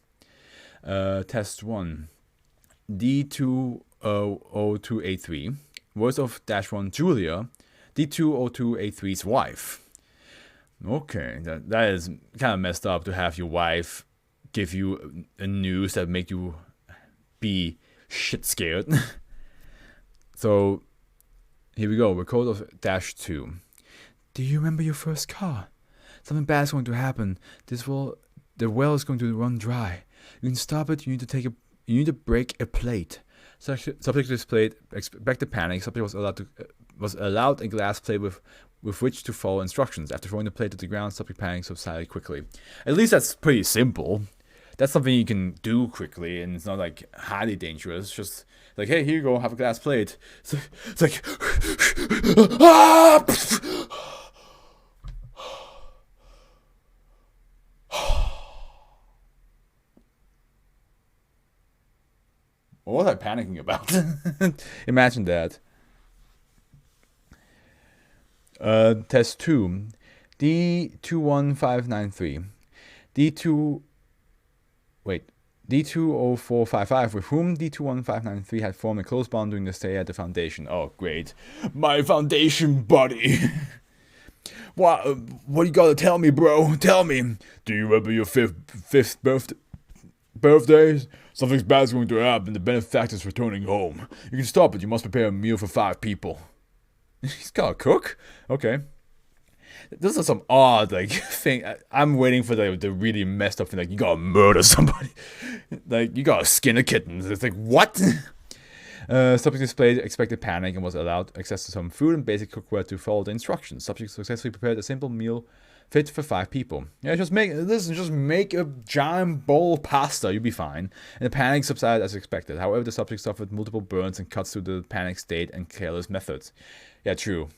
Test 1. D20283. Voice of -1 Julia, D20283's wife. Okay, that is kind of messed up to have your wife give you a news that make you be shit scared. So, here we go. Record of -2. Do you remember your first car? Something bad is going to happen. This The well is going to run dry. You can stop it. You need to break a plate. Subject to this plate expected panic. Subject was allowed a glass plate with which to follow instructions. After throwing the plate to the ground, subject panic subsided quickly. At least that's pretty simple. That's something you can do quickly, and it's not like highly dangerous. It's just like, hey, here you go, have a glass plate. It's like what was I panicking about? Imagine that. Test 2. D21593. D20455, with whom D21593 had formed a close bond during the stay at the Foundation. Oh, great. My Foundation buddy. What you gotta tell me, bro? Tell me. Do you remember your fifth birthday? Something's bad's going to happen. The benefactor's returning home. You can stop it. You must prepare a meal for 5 people. He's got a cook? Okay. This is some odd thing. I'm waiting for the really messed up thing. Like, you gotta murder somebody. Like, you gotta skin a kitten. It's like, what? Subject displayed expected panic and was allowed access to some food and basic cookware to follow the instructions. Subject successfully prepared a simple meal fit for 5 people. Yeah, just make a giant bowl of pasta. You'll be fine. And the panic subsided as expected. However, the subject suffered multiple burns and cuts through the panic state and careless methods. Yeah, true.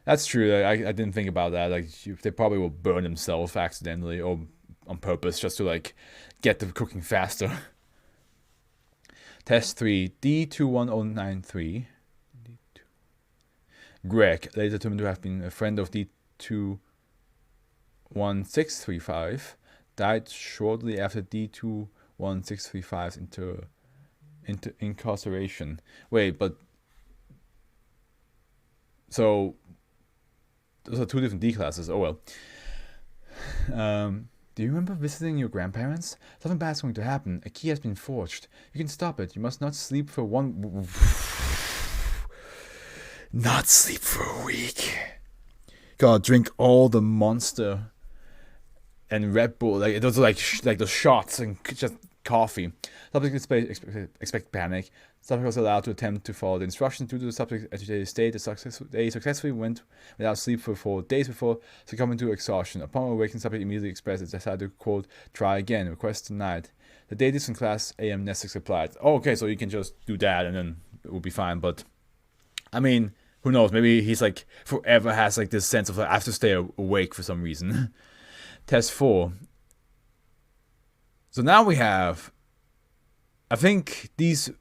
That's true. I didn't think about that. Like, they probably will burn themselves accidentally or on purpose just to get the cooking faster. Test 3, D21093. Greg, later determined to have been a friend of D21635, died shortly after D21635's incarceration. Wait, but so those are 2 different D classes. Oh well. Do you remember visiting your grandparents? Something bad's going to happen. A key has been forged. You can stop it. You must not sleep for not sleep for a week. Gotta drink all the Monster and Red Bull. Like, those are like those shots and just coffee. Subject expect panic. Subject was allowed to attempt to follow the instructions due to the subject's agitated state. They successfully went without sleep for 4 days before succumbing to exhaustion. Upon awakening, subject immediately expressed its desire to, quote, try again. Request denied. The data in class AM Nestics applied. Oh, okay, so you can just do that and then it will be fine. But I mean, who knows? Maybe he's forever has this sense of I have to stay awake for some reason. Test 4. So now we have. I think this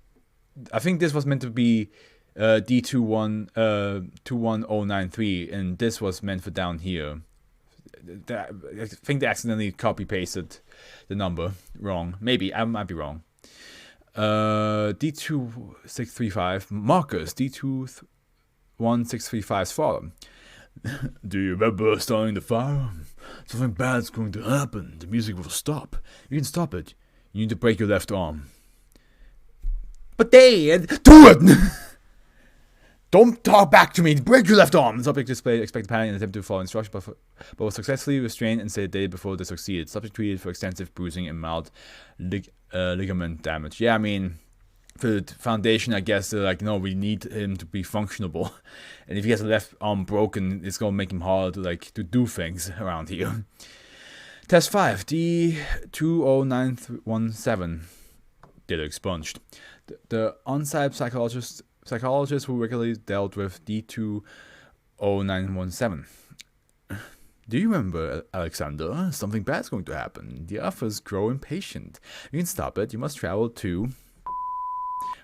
was meant to be D21093, and this was meant for down here. I think they accidentally copy pasted the number wrong. Maybe I might be wrong. D2635 Marcus D21635's father. Do you remember starting the fire? Something bad's going to happen. The music will stop. You can stop it. You need to break your left arm. But Dad, do it! Don't talk back to me. Break your left arm. The subject displayed expected panic and attempted to follow instructions, but was successfully restrained and sedated before they succeeded. Subject treated for extensive bruising and mild ligament damage. Yeah, I mean, for the Foundation, I guess they're like, no, we need him to be functionable. And if he has a left arm broken, it's gonna make him hard to do things around here. Test 5, D20917. Data expunged. The on-site psychologist who regularly dealt with D20917. Do you remember, Alexander? Something bad's going to happen. The Afros grow impatient. You can stop it. You must travel to.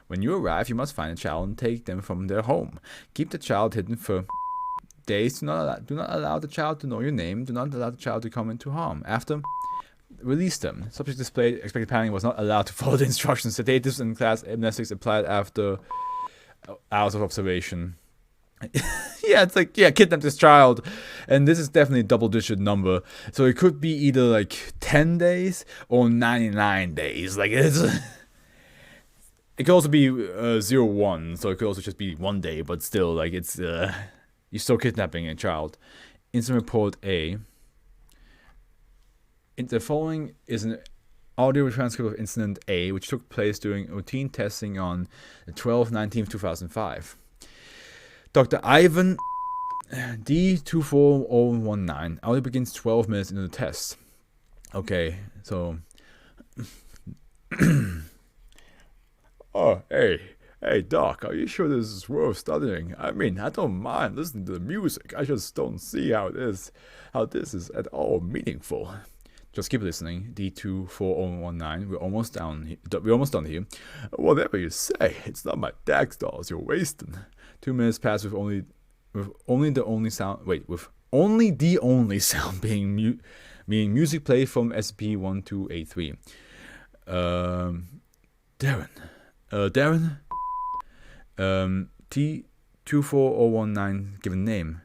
When you arrive, you must find a child and take them from their home. Keep the child hidden for days. Do not allow the child to know your name. Do not allow the child to come into harm. After. Release them. Subject displayed expected panic was not allowed to follow the instructions. Sedatives and class amnestics applied after hours of observation. Yeah, it's kidnap this child. And this is definitely a double-digit number. So it could be either 10 days or 99 days. It could also be 01. So it could also just be 1 day. But still, you're still kidnapping a child. Incident report A. The following is an audio transcript of Incident A, which took place during routine testing on 12/19/2005. Dr. Ivan D24019. Audio begins 12 minutes into the test. Okay, so... Oh, hey, Doc, are you sure this is worth studying? I mean, I don't mind listening to the music. I just don't see how this is at all meaningful. Just keep listening. D24019. We're almost done here. Whatever you say, it's not my tax dollars you're wasting. 2 minutes pass with only the only sound being music played from SCP-1283. Darren. T24019 given name.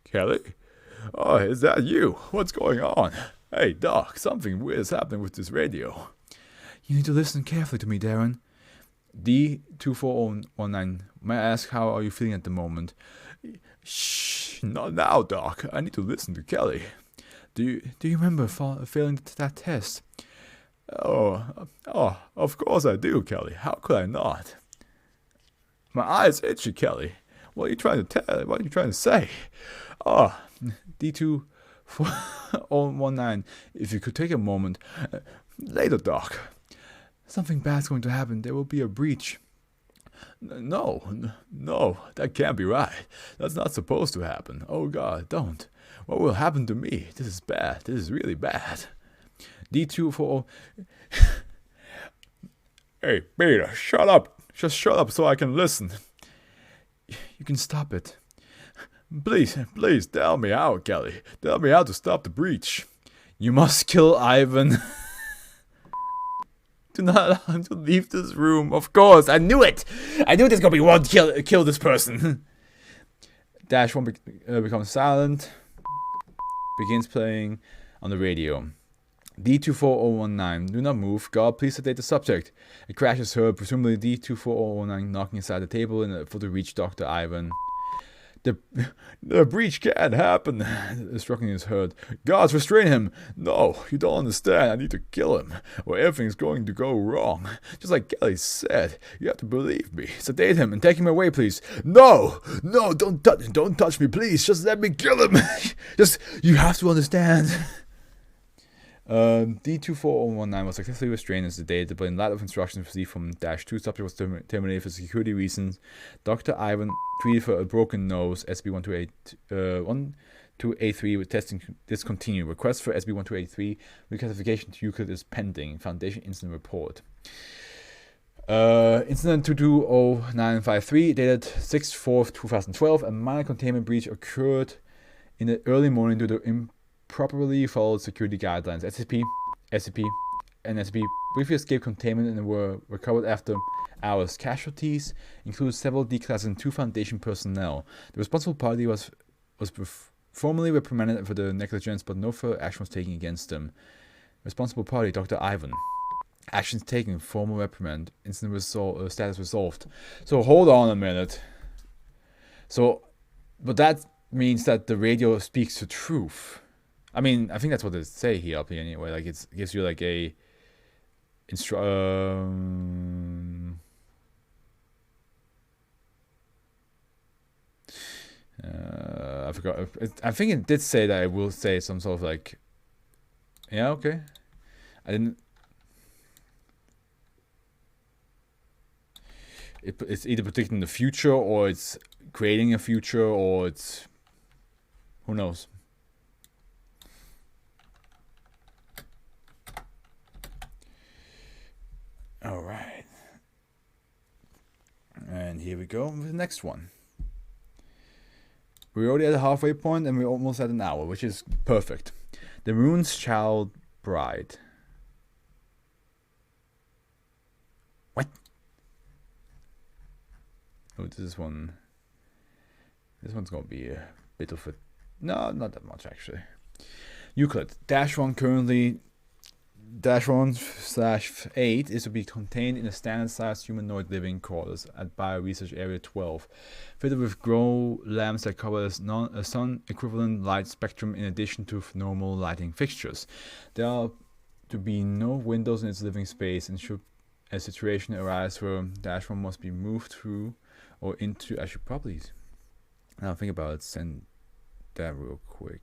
Kelly? Oh, is that you? What's going on? Hey, Doc, something weird is happening with this radio. You need to listen carefully to me, Darren. D24019, may I ask how are you feeling at the moment? Shh, not now, Doc. I need to listen to Kelly. Do you remember failing that test? Oh, of course I do, Kelly. How could I not? My eyes itchy, Kelly. What are you trying to say? Oh, D24019, if you could take a moment. Later, Doc. Something bad's going to happen. There will be a breach. No, that can't be right. That's not supposed to happen. Oh God, don't. What will happen to me? This is bad. This is really bad. D240... Hey, Beta, shut up. Just shut up so I can listen. You can stop it. Please, tell me how, Kelly. Tell me how to stop the breach. You must kill Ivan. Do not allow him to leave this room. Of course, I knew it. I knew there's gonna be one kill this person. -1 becomes silent. Begins playing on the radio. D24019, do not move. God, please sedate the subject. A crash is heard, presumably D24019 knocking inside the table for to reach Dr. Ivan. The breach can't happen. The struggling is heard. Guards, restrain him. No, you don't understand. I need to kill him, or everything's going to go wrong. Just like Kelly said, you have to believe me. Sedate him and take him away, please. No, don't touch me, please. Just let me kill him. You have to understand. D24019 was successfully restrained and sedated, but in light of instructions received from -2, subject was terminated for security reasons. Dr. Ivan treated for a broken nose. SB1283 with testing discontinued. Request for SB1283 reclassification to Euclid is pending. Foundation incident report. Incident 220953 dated 6/4/2012. A minor containment breach occurred in the early morning due to improperly followed security guidelines. SCP, and SCP briefly escaped containment and were recovered after hours. Casualties include several D-Class and 2 Foundation personnel. The responsible party was formally reprimanded for the negligence, but no further action was taken against them. Responsible party, Dr. Ivan. Actions taken, formal reprimand. Incident status resolved. So hold on a minute. But that means that the radio speaks the truth. I mean, I think that's what they say here up here anyway. Like, it gives you like a I forgot. I think it did say that it will say some sort of like, yeah, okay. I didn't. It's either predicting the future, or it's creating a future, or it's, who knows. All right. And here we go with the next one. We're already at the halfway point, and we're almost at an hour, which is perfect. The Moon's Child Bride. What? Oh, this one's gonna be a bit of a... No, not that much, actually. Euclid. -1 currently -1/8 is to be contained in a standard-sized humanoid living quarters at Bio-Research Area 12, fitted with grow lamps that cover a sun-equivalent light spectrum in addition to normal lighting fixtures. There are to be no windows in its living space, and should a situation arise where -1 must be moved through or into, I should probably, now think about it, send that real quick.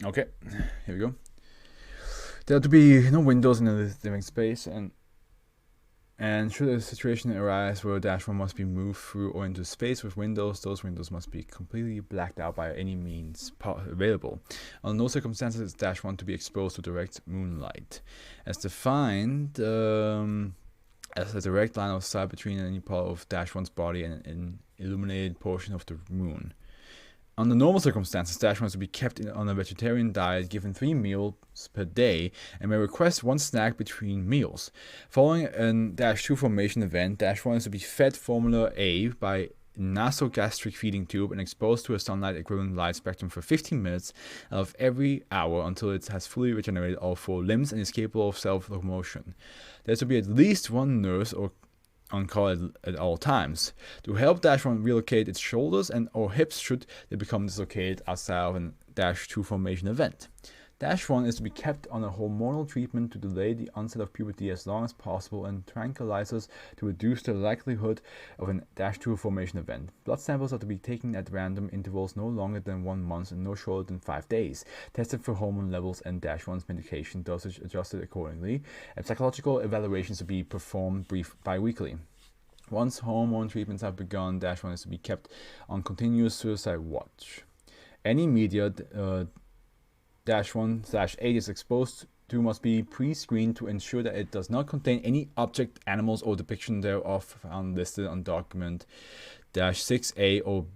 Okay, here we go. There are to be no windows in the living space, and should a situation arise where -1 must be moved through or into space with windows, those windows must be completely blacked out by any means available. Under no circumstances is -1 to be exposed to direct moonlight, as defined as a direct line of sight between any part of -1's body and an illuminated portion of the moon. Under normal circumstances, -1 is to be kept on a vegetarian diet, given 3 meals per day, and may request 1 snack between meals. Following an -2 formation event, -1 is to be fed formula A by nasogastric feeding tube and exposed to a sunlight equivalent light spectrum for 15 minutes out of every hour until it has fully regenerated all 4 limbs and is capable of self-locomotion. There is to be at least 1 nurse or on call at all times to help -1 relocate its shoulders and or hips should they become dislocated outside of an -2 formation event. -1 is to be kept on a hormonal treatment to delay the onset of puberty as long as possible and tranquilizers to reduce the likelihood of an -2 formation event. Blood samples are to be taken at random intervals no longer than 1 month and no shorter than 5 days, tested for hormone levels and -1's medication dosage adjusted accordingly, and psychological evaluations to be performed bi-weekly. Once hormone treatments have begun, -1 is to be kept on continuous suicide watch. Any media -1/8 is exposed to must be pre-screened to ensure that it does not contain any object, animals, or depiction thereof found listed on document -6A or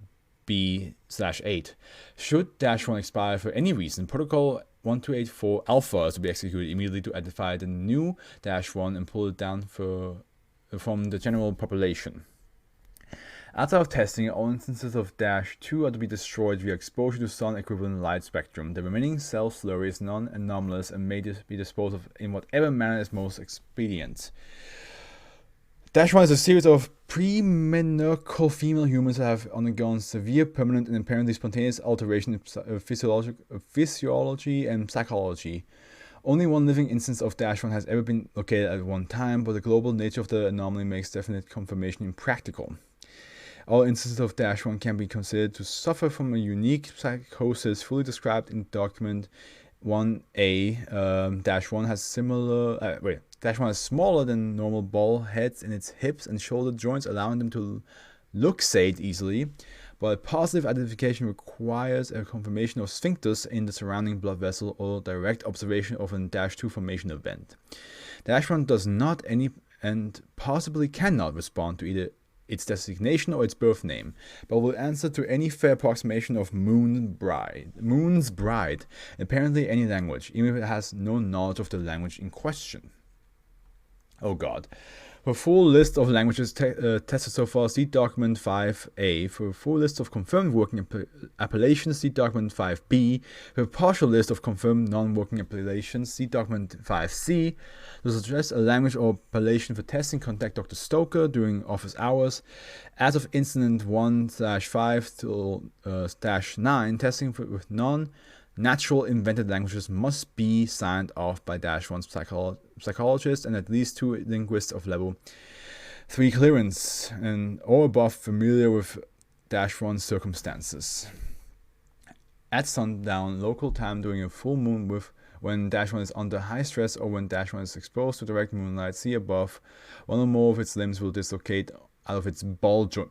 B/8. Should -1 expire for any reason, Protocol 1284 Alpha is to be executed immediately to identify the new -1 and pull it down from the general population. Outside of testing, all instances of -2 are to be destroyed via exposure to sun-equivalent light spectrum. The remaining cell slurry is non-anomalous and may be disposed of in whatever manner is most expedient. -1 is a series of premenarchal female humans that have undergone severe, permanent, and apparently spontaneous alteration in physiology and psychology. Only 1 living instance of -1 has ever been located at one time, but the global nature of the anomaly makes definite confirmation impractical. All instances of -1 can be considered to suffer from a unique psychosis fully described in document 1A. -1 has -1 has smaller than normal ball heads in its hips and shoulder joints, allowing them to luxate easily, but positive identification requires a confirmation of sphincters in the surrounding blood vessel or direct observation of an -2 formation event. -1 does not and possibly cannot respond to either its designation or its birth name, but will answer to any fair approximation of Moon's Bride, apparently any language, even if it has no knowledge of the language in question. Oh god. For a full list of languages tested so far, see document 5A. For a full list of confirmed working appellations, see document 5B. For a partial list of confirmed non-working appellations, see document 5C. To suggest a language or appellation for testing, contact Dr. Stoker during office hours. As of incident 1/5 till -9, testing with non-natural invented languages must be signed off by -1's psychologist and at least 2 linguists of level 3 clearance and or above familiar with -1's circumstances. At sundown local time during a full moon when -1 is under high stress or when -1 is exposed to direct moonlight, see above, 1 or more of its limbs will dislocate out of its ball joint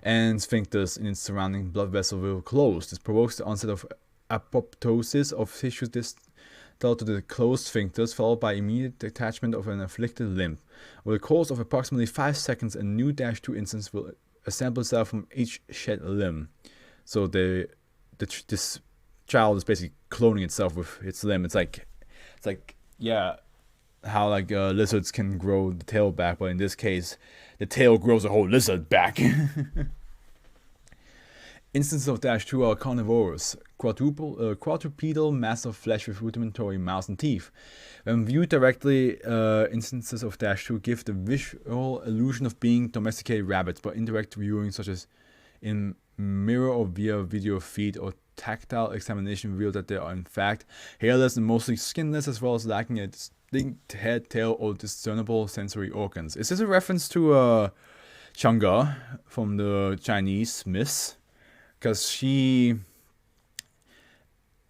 and sphincters in its surrounding blood vessel will close. This provokes the onset of apoptosis of tissue distal to the closed sphincters, followed by immediate detachment of an afflicted limb. Over the course of approximately 5 seconds, a new -2 instance will assemble itself from each shed limb. So this child is basically cloning itself with its limb. It's like yeah, how like lizards can grow the tail back, but in this case, the tail grows a whole lizard back. Instances of -2 are carnivorous, quadrupedal mass of flesh with rudimentary mouths and teeth. When viewed directly, instances of -2 give the visual illusion of being domesticated rabbits, but indirect viewing, such as in mirror or via video feed or tactile examination, reveal that they are in fact hairless and mostly skinless, as well as lacking a distinct head, tail, or discernible sensory organs. Is this a reference to Chang'e from the Chinese myths? Because she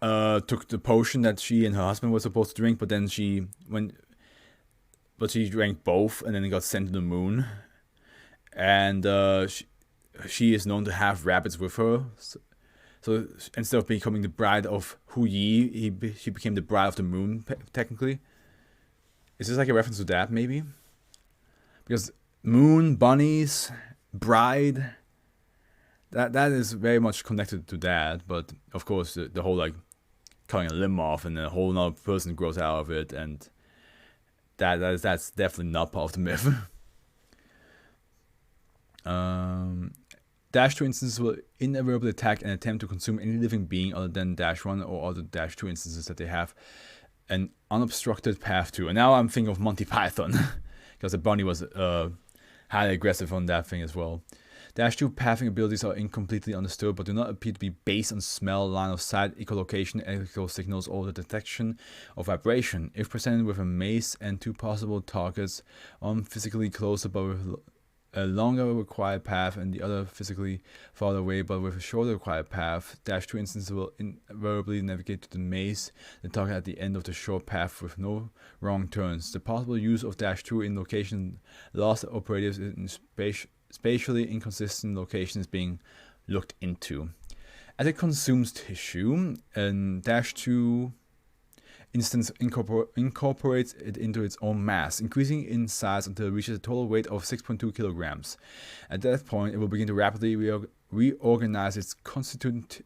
took the potion that she and her husband were supposed to drink, but then she drank both, and then got sent to the moon. And she is known to have rabbits with her. So instead of becoming the bride of Hu Yi, she became the bride of the moon, technically. Is this like a reference to that, maybe? Because moon, bunnies, bride, that is very much connected to that. But of course, the whole like cutting a limb off and a whole other person grows out of it, and that's definitely not part of the myth. -2 instances will inevitably attack and attempt to consume any living being other than -1 or other -2 instances that they have an unobstructed path to. And now I'm thinking of Monty Python, because the bunny was highly aggressive on that thing as well. -2 pathing abilities are incompletely understood, but do not appear to be based on smell, line of sight, echolocation, electrical signals, or the detection of vibration. If presented with a mace and 2 possible targets, one physically closer but with a longer required path, and the other physically farther away but with a shorter required path, -2 instances will invariably navigate to the maze, the target at the end of the short path, with no wrong turns. The possible use of -2 in location lost operatives in spatially inconsistent locations being looked into. As it consumes tissue, an -2 instance incorporates it into its own mass, increasing in size until it reaches a total weight of 6.2 kilograms. At that point, it will begin to rapidly reorganize its constituent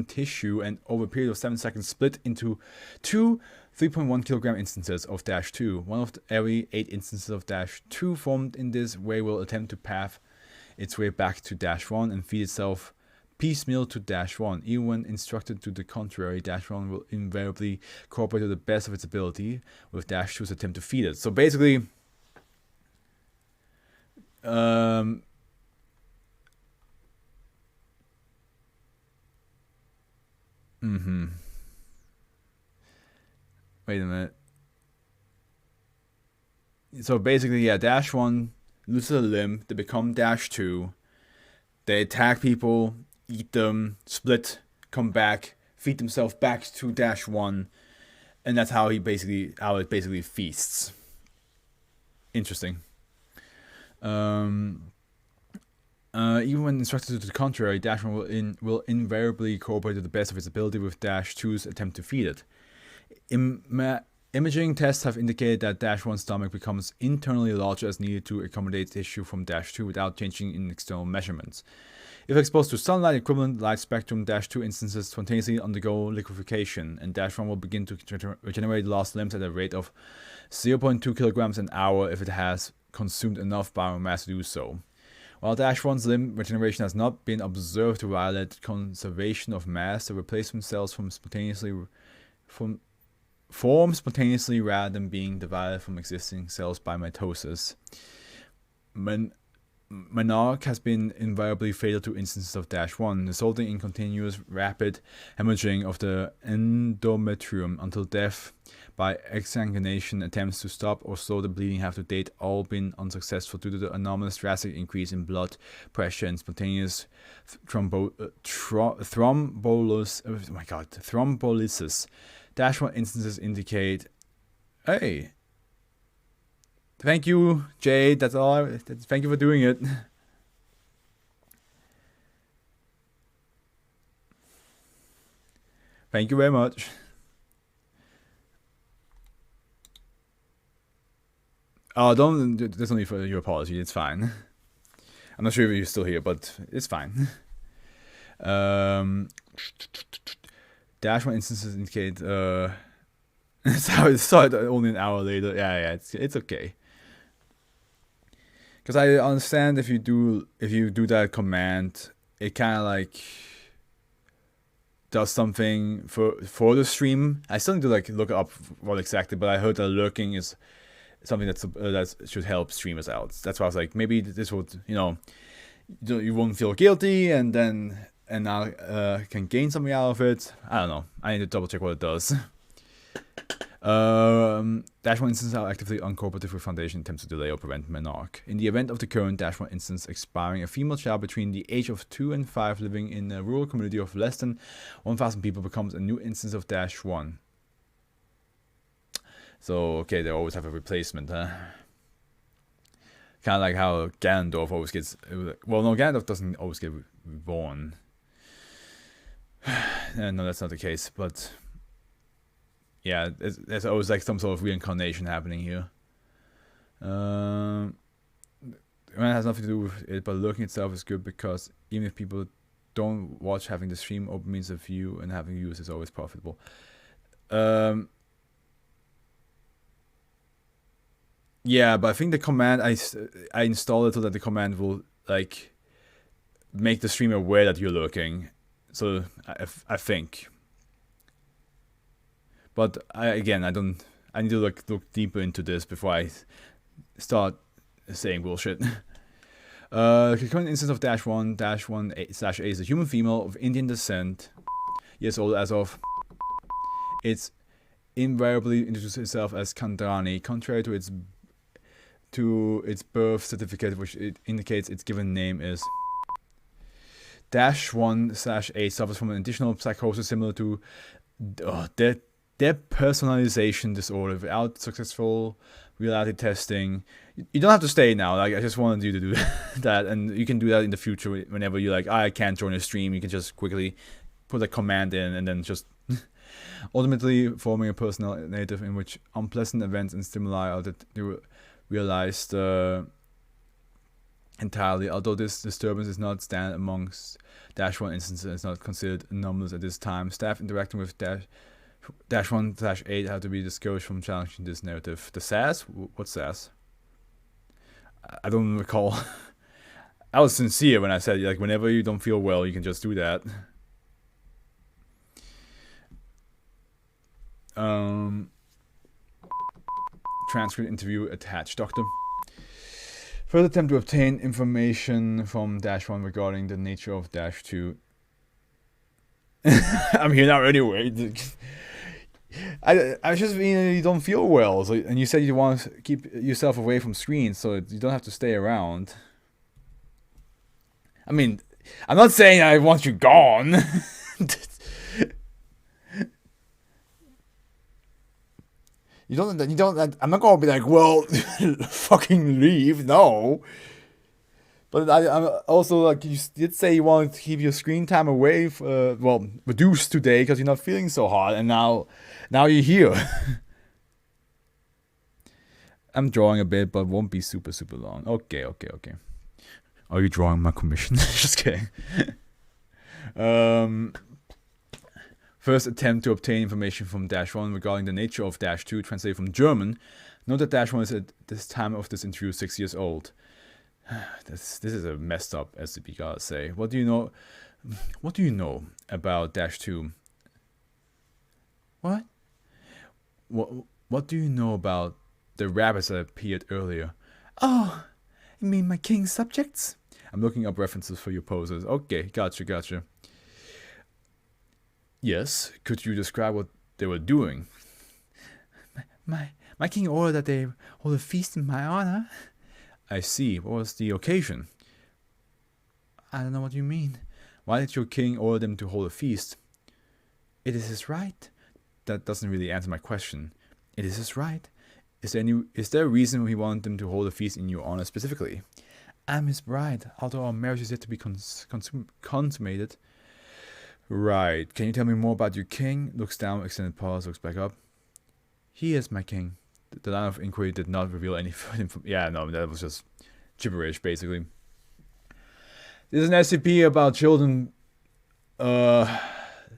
tissue, and over a period of 7 seconds split into 2 3.1 kilogram instances of -2. One of every 8 instances of -2 formed in this way will attempt to path its way back to -1 and feed itself piecemeal to -1. Even when instructed to the contrary, -1 will invariably cooperate to the best of its ability with -2's attempt to feed it. So basically, wait a minute. So basically, yeah, -1 loses a limb, they become -2, they attack people, eat them, split, come back, feed themselves back to -1, and that's how it basically feasts. Interesting. Even when instructed to the contrary, -1 will invariably cooperate to the best of its ability with -2's attempt to feed it. Imaging tests have indicated that -1's stomach becomes internally larger as needed to accommodate tissue from -2 without changing in external measurements. If exposed to sunlight, equivalent light spectrum -2 instances spontaneously undergo liquefaction, and -1 will begin to regenerate lost limbs at a rate of 0.2 kilograms an hour if it has consumed enough biomass to do so. While -1's limb regeneration has not been observed to violate conservation of mass, the replacement cells form spontaneously rather than being divided from existing cells by mitosis. Menarche has been invariably fatal to instances of -1, resulting in continuous rapid hemorrhaging of the endometrium until death by exsanguination. Attempts to stop or slow the bleeding have to date all been unsuccessful due to the anomalous drastic increase in blood pressure and spontaneous thrombolysis. -1 instances indicate, hey, thank you, Jade. That's all. Thank you for doing it. Thank you very much. Oh, there's no need for your apology. It's fine. I'm not sure if you're still here, but it's fine. Dash 1 instances indicate. Saw it only an hour later. Yeah, it's okay. Because I understand if you do that command, it kind of like does something for the stream. I still need to like look up what exactly, but I heard that lurking is something that should help streamers out. That's why I was like, maybe this would, you won't feel guilty, and now can gain something out of it. I don't know. I need to double check what it does. Dash 1 instances are actively uncooperative with Foundation attempts to delay or prevent monarch. In the event of the current Dash 1 instance expiring, a female child between the age of 2 and 5 living in a rural community of less than 1,000 people becomes a new instance of Dash 1. So, okay, they always have a replacement, huh? Kind of like how Ganondorf always gets... Well, no, Ganondorf doesn't always get reborn. No, that's not the case, but... Yeah, there's always like some sort of reincarnation happening here. It has nothing to do with it, but lurking itself is good because even if people don't watch, having the stream open means a view, and having views is always profitable. Yeah, but I think the command I installed it so that the command will like make the streamer aware that you're lurking. So I think. But I need to look deeper into this before I start saying bullshit. The current instance of Dash 1/A is a human female of Indian descent, years old as of. It's invariably introduces itself as Kandrani, contrary to its birth certificate, which it indicates its given name is. Dash 1/A suffers from an additional psychosis similar to depersonalization disorder without successful reality testing. You don't have to stay now. Like, I just wanted you to do that, and you can do that in the future whenever you're like, I can't join a stream. You can just quickly put a command in and then just ultimately forming a personal narrative in which unpleasant events and stimuli are realized entirely. Although this disturbance is not standard amongst Dash 1 instances and is not considered anomalous at this time, staff interacting with Dash 1/8 have to be discouraged from challenging this narrative. The SAS? What's SAS? I don't recall. I was sincere when I said, like, whenever you don't feel well, you can just do that. Transcript interview attached. Doctor. Further attempt to obtain information from Dash 1 regarding the nature of Dash 2. I'm here now anyway. I just mean you don't feel well, and you said you want to keep yourself away from screens, so you don't have to stay around. I mean, I'm not saying I want you gone. You don't. I'm not gonna be like, well, fucking leave. No. But I'm also like, you did say you want to keep your screen time away, reduced today because you're not feeling so hot, and now you're here. I'm drawing a bit, but won't be super long. Okay. Are you drawing my commission? Just kidding. First attempt to obtain information from Dash 1 regarding the nature of Dash 2, translated from German. Note that Dash 1 is at this time of this interview 6 years old. This is a messed up SCP, gotta say. What do you know about Dash 2? What do you know about the rabbits that appeared earlier? Oh, you mean my king's subjects? I'm looking up references for your poses. Okay, gotcha. Yes, could you describe what they were doing? My king ordered that they hold a feast in my honor. I see. What was the occasion? I don't know what you mean. Why did your king order them to hold a feast? It is his right. That doesn't really answer my question. It is his right. Is there a reason he wanted them to hold a feast in your honor specifically? I'm his bride, although our marriage is yet to be consummated. Right. Can you tell me more about your king? Looks down, extended pause, looks back up. He is my king. The line of inquiry did not reveal any further information. Yeah, no, that was just gibberish, basically. This is an SCP about children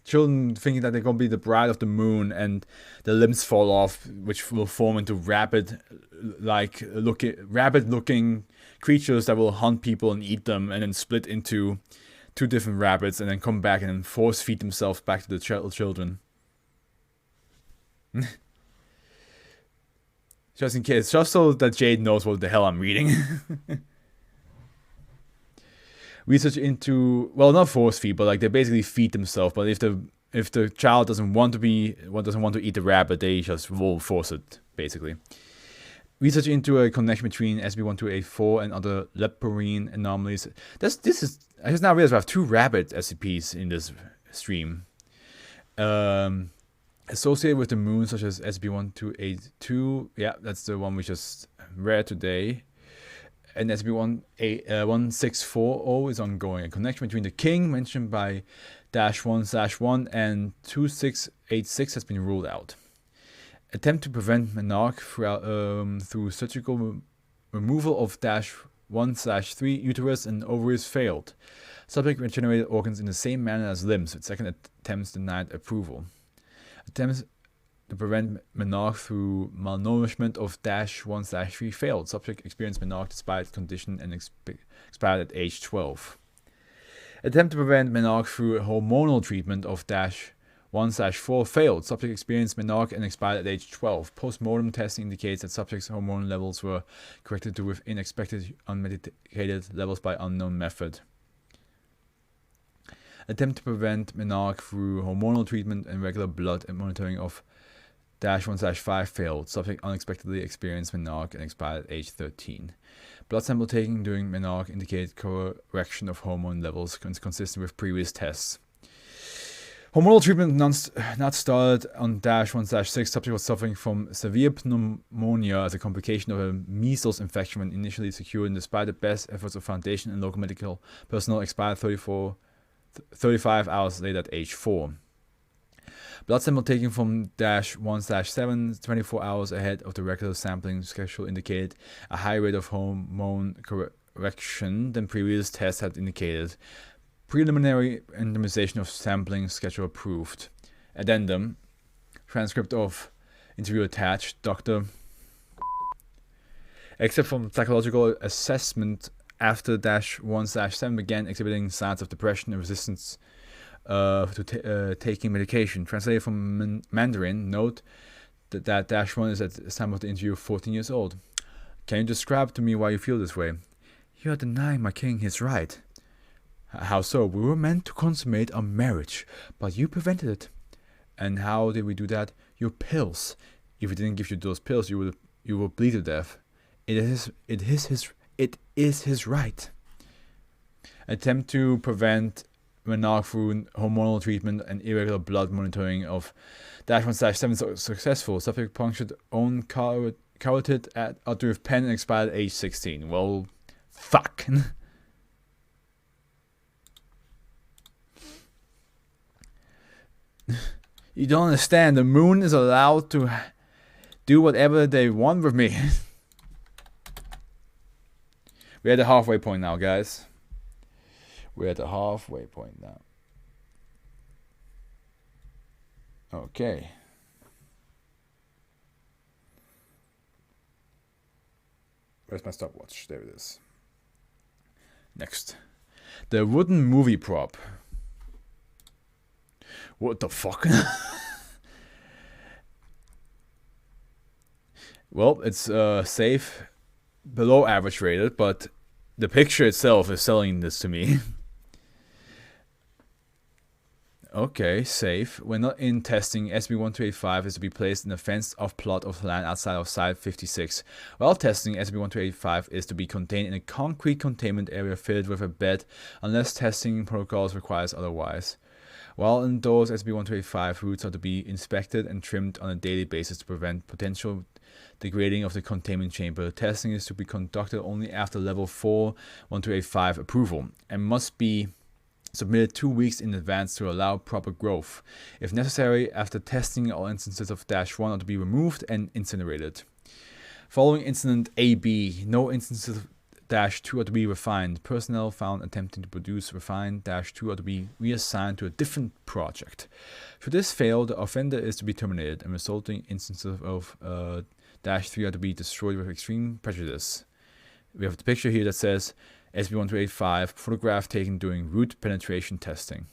children thinking that they're gonna be the bride of the moon, and the limbs fall off, which will form into rabbit-looking creatures that will hunt people and eat them, and then split into 2 different rabbits, and then come back and then force feed themselves back to the children. Just in case, just so that Jade knows what the hell I'm reading. Research into, well, not force feed, but like they basically feed themselves. But if the child doesn't want to eat the rabbit, they just will force it, basically. Research into a connection between SCP-1284 and other leporine anomalies. I just now realized I have 2 rabbit SCPs in this stream. Associated with the moon, such as SCP-1282. Yeah, that's the one we just read today. And SCP-1640 is ongoing. A connection between the king, mentioned by -1/1, and 2686 has been ruled out. Attempt to prevent menarche through surgical removal of -1/3 uterus and ovaries failed. Subject regenerated organs in the same manner as limbs, with second attempts denied approval. Attempts to prevent menarche through malnourishment of -1/3 failed. Subject experienced menarche despite condition and expired at age 12. Attempt to prevent menarche through hormonal treatment of -1/4 failed. Subject experienced menarche and expired at age 12. Post-mortem testing indicates that subject's hormone levels were corrected to within expected unmedicated levels by unknown method. Attempt to prevent menarche through hormonal treatment and regular blood and monitoring of -1/5 failed. Subject unexpectedly experienced menarche and expired at age 13. Blood sample taken during menarche indicated correction of hormone levels consistent with previous tests. Hormonal treatment not started on -1/6. Subject was suffering from severe pneumonia as a complication of a measles infection when initially secured, and despite the best efforts of Foundation and local medical personnel, expired 35 hours later at age 4. Blood sample taken from -1/7, 24 hours ahead of the regular sampling schedule, indicated a high rate of hormone correction than previous tests had indicated. Preliminary randomization of sampling schedule approved. Addendum. Transcript of interview attached. Dr. Except from psychological assessment after -1/7 began exhibiting signs of depression and resistance to taking medication. Translated from Mandarin, note that -1 is at the time of the interview 14 years old. Can you describe to me why you feel this way? You are denying my king his right. How so? We were meant to consummate our marriage, but you prevented it. And how did we do that? Your pills. If we didn't give you those pills, you will bleed to death. It is his right. Attempt to prevent menarche through hormonal treatment and irregular blood monitoring of -1/7 successful. Subject punctured own carotid artery with pen and expired at age 16. Well, fuck. You don't understand. The moon is allowed to do whatever they want with me. We're at the halfway point now, guys. We're at the halfway point now. Okay. Where's my stopwatch? There it is. Next. The wooden movie prop. What the fuck? Well, it's safe, below average rated, but the picture itself is selling this to me. Okay, safe. When not in testing, SCP-1285 is to be placed in a fenced-off plot of land outside of Site 56. While testing, SCP-1285 is to be contained in a concrete containment area filled with a bed, unless testing protocols requires otherwise. While indoors, SCP-1285 roots are to be inspected and trimmed on a daily basis to prevent potential degrading of the containment chamber. Testing is to be conducted only after Level 4 1285 approval and must be submitted 2 weeks in advance to allow proper growth. If necessary, after testing, all instances of -1 are to be removed and incinerated. Following incident AB, no instances of -2 are to be refined. Personnel found attempting to produce refined -2 are to be reassigned to a different project. Should this fail, the offender is to be terminated, and resulting instances of -3 are to be destroyed with extreme prejudice. We have the picture here that says SB1285, photograph taken during root penetration testing.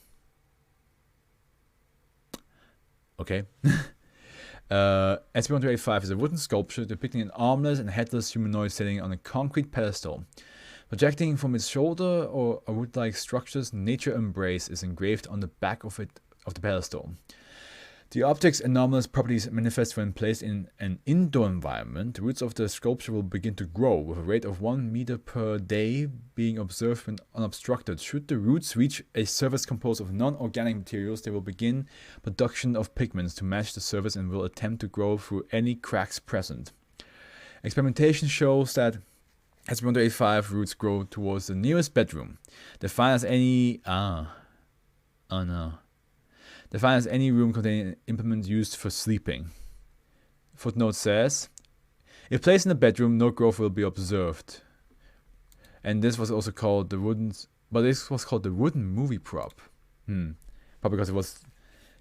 Okay. SB1285 is a wooden sculpture depicting an armless and headless humanoid sitting on a concrete pedestal. Projecting from its shoulder or a wood-like structure's nature embrace is engraved on the back of the pedestal. The object's anomalous properties manifest when placed in an indoor environment. The roots of the sculpture will begin to grow, with a rate of 1 meter per day being observed when unobstructed. Should the roots reach a surface composed of non-organic materials, they will begin production of pigments to match the surface and will attempt to grow through any cracks present. Experimentation shows that SB1285 roots grow towards the nearest bedroom, defined as any defined as any room containing an implement used for sleeping. Footnote says, if placed in a bedroom, no growth will be observed. And this was also called the wooden movie prop. Probably because it was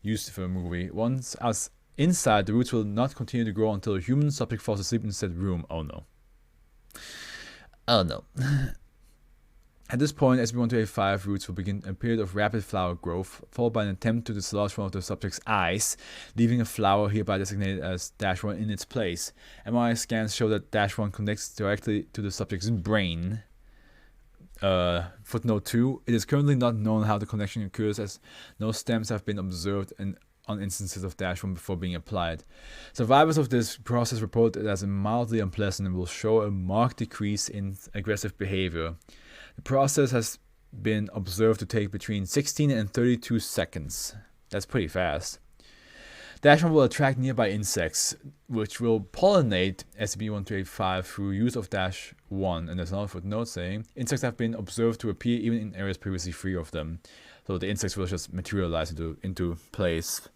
used for a movie. Once as inside, the roots will not continue to grow until a human subject falls asleep in said room. Oh no. Oh no. At this point, SB1285 roots will begin a period of rapid flower growth, followed by an attempt to dislodge one of the subject's eyes, leaving a flower hereby designated as -1 in its place. MRI scans show that -1 connects directly to the subject's brain. Footnote 2, it is currently not known how the connection occurs, as no stems have been observed on instances of -1 before being applied. Survivors of this process report it as mildly unpleasant and will show a marked decrease in aggressive behavior. The process has been observed to take between 16 and 32 seconds. That's pretty fast. -1 will attract nearby insects, which will pollinate SCP-1285 through use of -1. And there's another footnote saying, insects have been observed to appear even in areas previously free of them. So the insects will just materialize into place.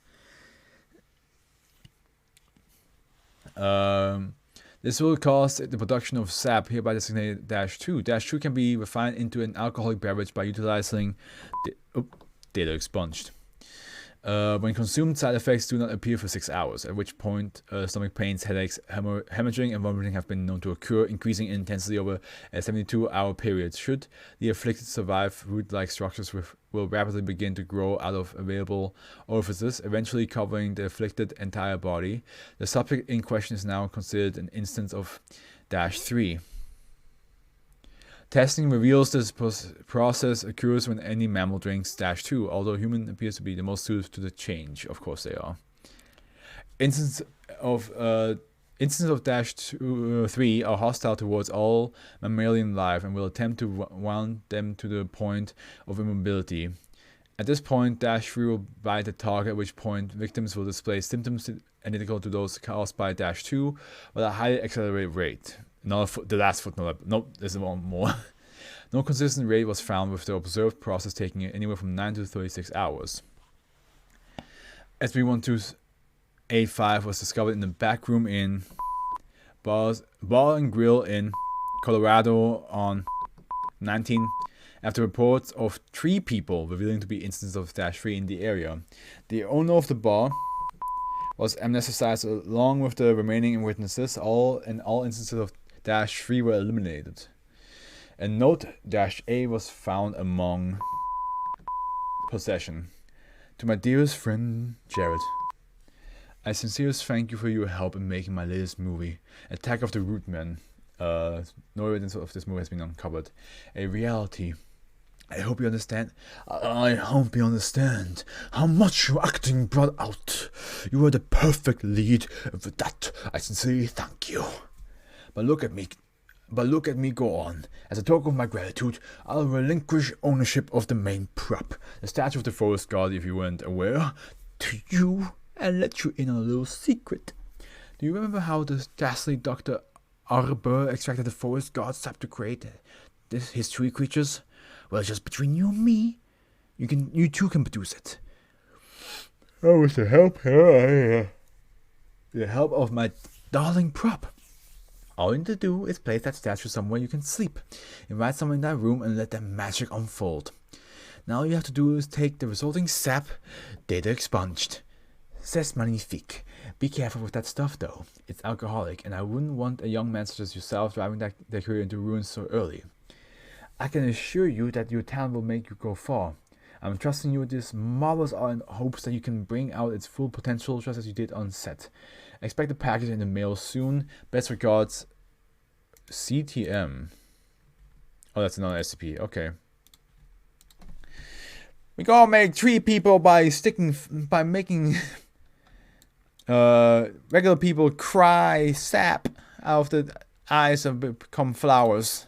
This will cause the production of sap, hereby designated -2. -2 can be refined into an alcoholic beverage by utilizing data expunged. When consumed, side effects do not appear for 6 hours, at which point stomach pains, headaches, hemorrhaging, and vomiting have been known to occur, increasing in intensity over a 72-hour period. Should the afflicted survive, root-like structures will rapidly begin to grow out of available orifices, eventually covering the afflicted entire body. The subject in question is now considered an instance of -3. Testing reveals this process occurs when any mammal drinks -2, although human appears to be the most suited to the change. Of course they are. Instances of -3 are hostile towards all mammalian life and will attempt to wound them to the point of immobility. At this point, -3 will bite the target, at which point victims will display symptoms identical to those caused by -2, but at a highly accelerated rate. The last footnote. Nope, there's one more. No consistent rate was found, with the observed process taking anywhere from 9 to 36 hours. SB1285 was discovered in the back room in Bar and Grill in Colorado on 19, after reports of 3 people revealing to be instances of -3 in the area. The owner of the bar was amnesticized along with the remaining witnesses. All instances of -3 were eliminated. A note -A was found among possession. To my dearest friend Jared, I sincerely thank you for your help in making my latest movie, Attack of the Rootmen. No evidence of this movie has been uncovered. A reality. I hope you understand. I hope you understand how much your acting brought out. You were the perfect lead. For that, I sincerely thank you. But look at me go on. As a token of my gratitude, I'll relinquish ownership of the main prop, the statue of the forest god, if you weren't aware, to you, and let you in on a little secret. Do you remember how the ghastly Dr. Arbor extracted the forest god sap to create his tree creatures? Well, just between you and me, You too can produce it. Oh, with the help, the help of my darling prop. All you need to do is place that statue somewhere you can sleep. Invite someone in that room and let the magic unfold. Now all you have to do is take the resulting sap, data expunged. C'est magnifique. Be careful with that stuff though. It's alcoholic, and I wouldn't want a young man such as yourself driving that career into ruin so early. I can assure you that your talent will make you go far. I'm trusting you with this marvelous art in hopes that you can bring out its full potential just as you did on set. Expect the package in the mail soon. Best regards, CTM. Oh, that's another SCP. Okay. We gonna make 3 people by making regular people cry sap out of the eyes and become flowers.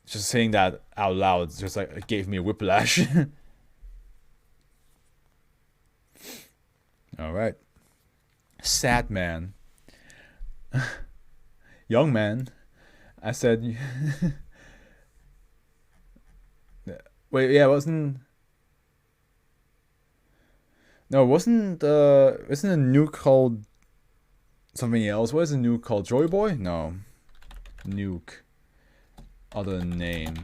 Just saying that out loud just like it gave me a whiplash. Alright. Sad man. Young man. I said wait, yeah, wasn't a nuke called something else? What is a nuke called? Joy Boy? No. Nuke. Other names.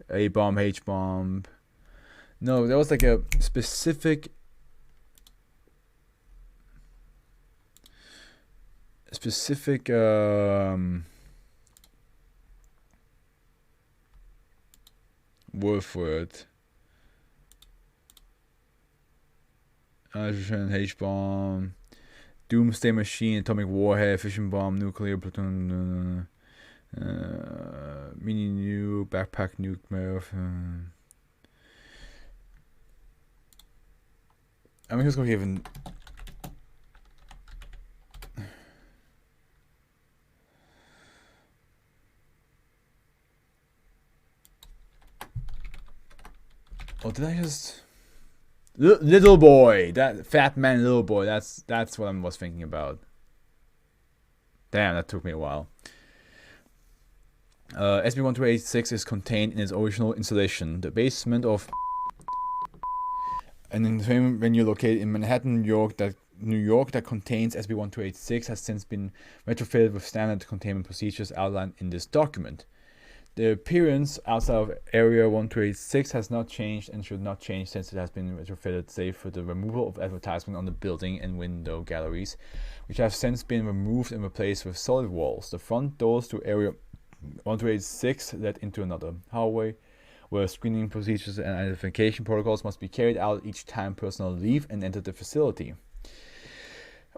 A-bomb, H-bomb. No, there was like a specific word for it. Hydrogen, H-bomb, doomsday machine, atomic warhead, fission bomb, nuclear plutonium, mini nuke, backpack nuke, I'm just gonna give an oh, did I just little boy, that fat man, little boy. That's what I was thinking about. Damn, that took me a while. SB-1286 is contained in its original installation, the basement of an entertainment venue located in Manhattan, New York that contains SB-1286 has since been retrofitted with standard containment procedures outlined in this document. The appearance outside of Area 1286 has not changed and should not change since it has been retrofitted, save for the removal of advertisement on the building and window galleries, which have since been removed and replaced with solid walls. The front doors to Area 1286 led into another hallway, where screening procedures and identification protocols must be carried out each time personnel leave and enter the facility.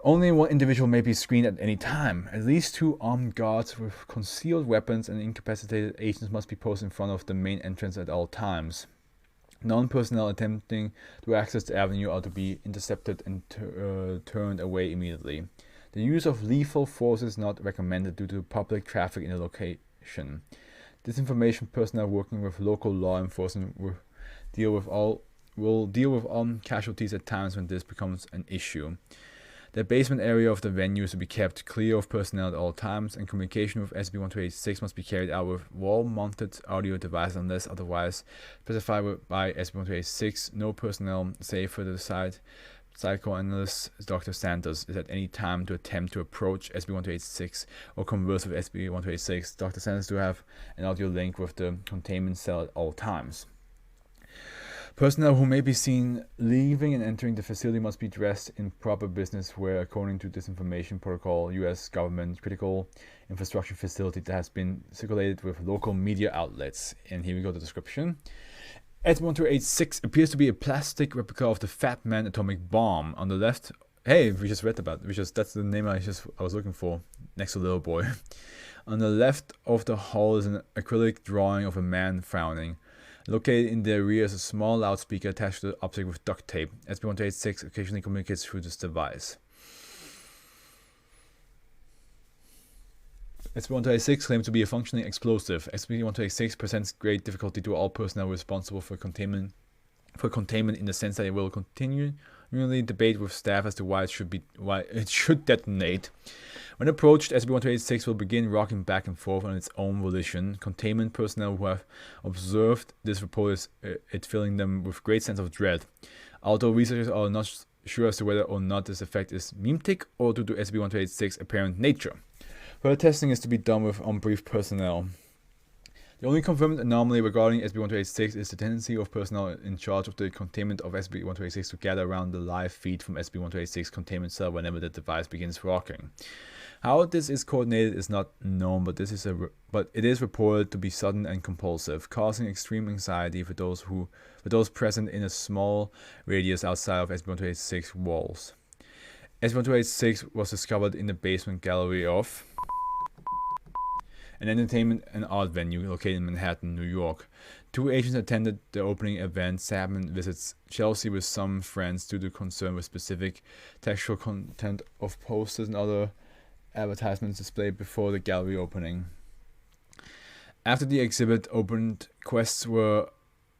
Only one individual may be screened at any time. At least 2 armed guards with concealed weapons and incapacitated agents must be posted in front of the main entrance at all times. Non-personnel attempting to access the avenue are to be intercepted and turned away immediately. The use of lethal force is not recommended due to public traffic in the location. Disinformation personnel working with local law enforcement will deal with all casualties at times when this becomes an issue. The basement area of the venue is to be kept clear of personnel at all times, and communication with SB-1286 must be carried out with wall-mounted audio devices unless otherwise specified by SB-1286. No personnel, save for the psychoanalyst Dr. Santos, is at any time to attempt to approach SB-1286 or converse with SB-1286. Dr. Santos to have an audio link with the containment cell at all times. Personnel who may be seen leaving and entering the facility must be dressed in proper business wear according to disinformation protocol, U.S. government critical infrastructure facility that has been circulated with local media outlets. And here we go, the description. SB-1286 appears to be a plastic replica of the Fat Man atomic bomb. On the left, hey, we just read about it. That's the name I was looking for, next to Little Boy. On the left of the hall is an acrylic drawing of a man frowning. Located in the rear is a small loudspeaker attached to the object with duct tape. SB-1286 occasionally communicates through this device. SB-1286 claims to be a functioning explosive. SB-1286 presents great difficulty to all personnel responsible for containment in the sense that it will continue Really debate with staff as to why it should detonate. When approached, SB-1286 will begin rocking back and forth on its own volition. Containment personnel who have observed this report it filling them with great sense of dread. Although researchers are not sure as to whether or not this effect is mimetic or due to SB-1286's apparent nature. Further testing is to be done with unbriefed personnel. The only confirmed anomaly regarding SB-1286 is the tendency of personnel in charge of the containment of SB-1286 to gather around the live feed from SB-1286 containment cell whenever the device begins rocking. How this is coordinated is not known, but it is reported to be sudden and compulsive, causing extreme anxiety for those present in a small radius outside of SB-1286 walls. SB-1286 was discovered in the basement gallery of an entertainment and art venue located in Manhattan, New York. 2 agents attended the opening event. Sabin visits Chelsea with some friends due to concern with specific textual content of posters and other advertisements displayed before the gallery opening. After the exhibit opened, guests were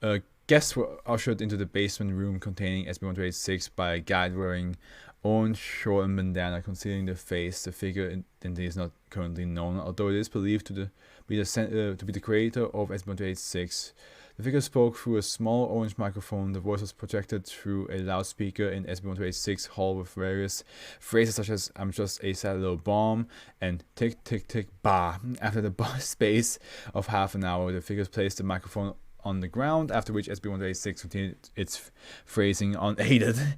ushered into the basement room containing SB-1286 by a guide wearing orange short and bandana concealing the face. The figure identity is not currently known, although it is believed to be the creator of SB-1286. The figure spoke through a small orange microphone. The voice was projected through a loudspeaker in SB-1286 hall with various phrases such as "I'm just a sad little bomb" and "tick tick tick bah." After the space of half an hour, the figure placed the microphone on the ground, after which SB-1286 continued its phrasing unaided.